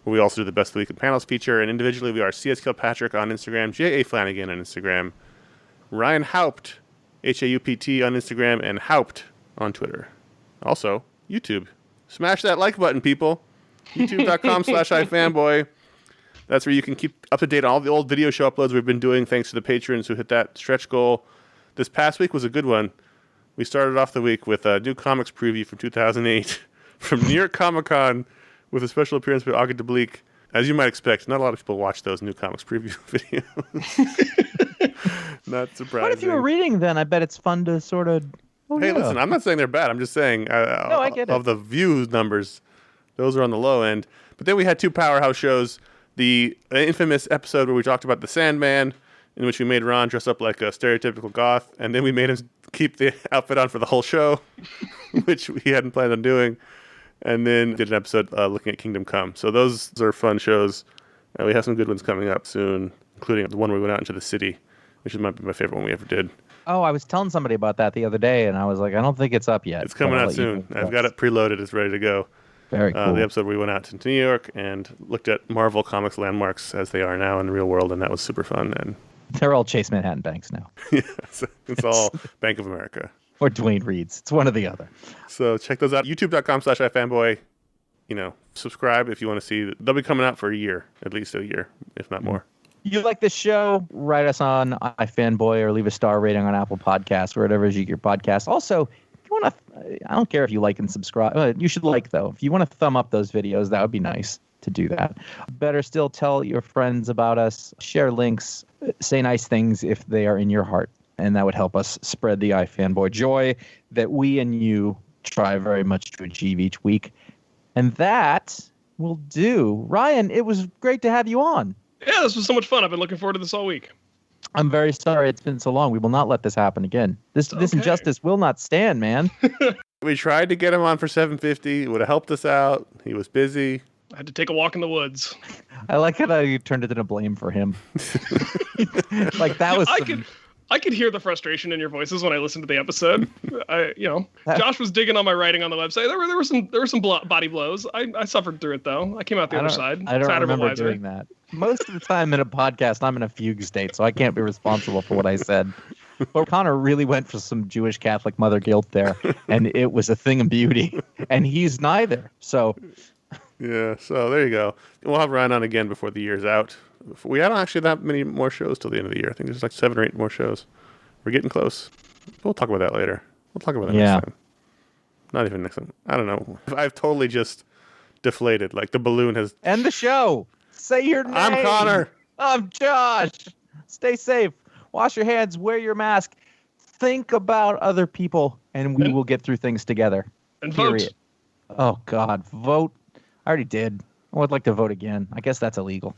We also do the Best of the Week in Panels feature, and individually we are CS Kilpatrick on Instagram, J.A. Flanagan on Instagram, Ryan Haupt, Haupt on Instagram, and Haupt on Twitter. Also, YouTube. Smash that like button, people. YouTube.com/iFanboy. That's where you can keep up to date on all the old video show uploads we've been doing, thanks to the patrons who hit that stretch goal. This past week was a good one. We started off the week with a new comics preview from 2008 from New York Comic Con with a special appearance by Augie DeBleek. As you might expect, not a lot of people watch those new comics preview videos. Not surprising. What if you were reading then? I bet it's fun to sort of... Listen, I'm not saying they're bad. I'm just saying I get it. Of the views numbers, those are on the low end. But then we had two powerhouse shows. The infamous episode where we talked about the Sandman, in which we made Ron dress up like a stereotypical goth, and then we made him keep the outfit on for the whole show, which we hadn't planned on doing, and then did an episode looking at Kingdom Come. So those are fun shows. We have some good ones coming up soon, including the one where we went out into the city, which might be my favorite one we ever did. Oh, I was telling somebody about that the other day, and I was like, I don't think it's up yet. It's coming out soon. I've got it preloaded. It's ready to go. Very cool. The episode where we went out to New York and looked at Marvel Comics landmarks as they are now in the real world, and that was super fun. And they're all Chase Manhattan Banks now. Yeah, it's all Bank of America. Or Dwayne Reed's. It's one or the other. So check those out. YouTube.com/iFanboy. Subscribe if you want to see. They'll be coming out for a year, at least a year, if not more. You like this show? Write us on iFanboy or leave a star rating on Apple Podcasts or whatever you get your podcast. Also, if you want to, I don't care if you like and subscribe. You should like, though. If you want to thumb up those videos, that would be nice to do that. Better still, tell your friends about us. Share links. Say nice things if they are in your heart. And that would help us spread the iFanboy joy that we and you try very much to achieve each week. And that will do. Ryan, it was great to have you on. Yeah, this was so much fun. I've been looking forward to this all week. I'm very sorry it's been so long. We will not let this happen again. This injustice will not stand, man. We tried to get him on for $7.50. It would have helped us out. He was busy. I had to take a walk in the woods. I like how you turned it into blame for him. Like that was. I could hear the frustration in your voices when I listened to the episode. Josh was digging on my writing on the website. There were some body blows. I suffered through it though. I came out the other side. I don't remember doing that. Most of the time in a podcast, I'm in a fugue state, so I can't be responsible for what I said. But Conor really went for some Jewish Catholic mother guilt there, and it was a thing of beauty. And he's neither. So. Yeah. So there you go. We'll have Ryan on again before the year's out. We don't actually that many more shows till the end of the year. I think there's like 7 or 8 more shows. We're getting close. We'll talk about that later. We'll talk about that next time. Not even next time. I don't know. I've totally just deflated. Like the balloon has... End the show. Say your name. I'm Conor. I'm Josh. Stay safe. Wash your hands. Wear your mask. Think about other people, and we will get through things together. And period. Vote. Oh, God. Vote. I already did. I would like to vote again. I guess that's illegal.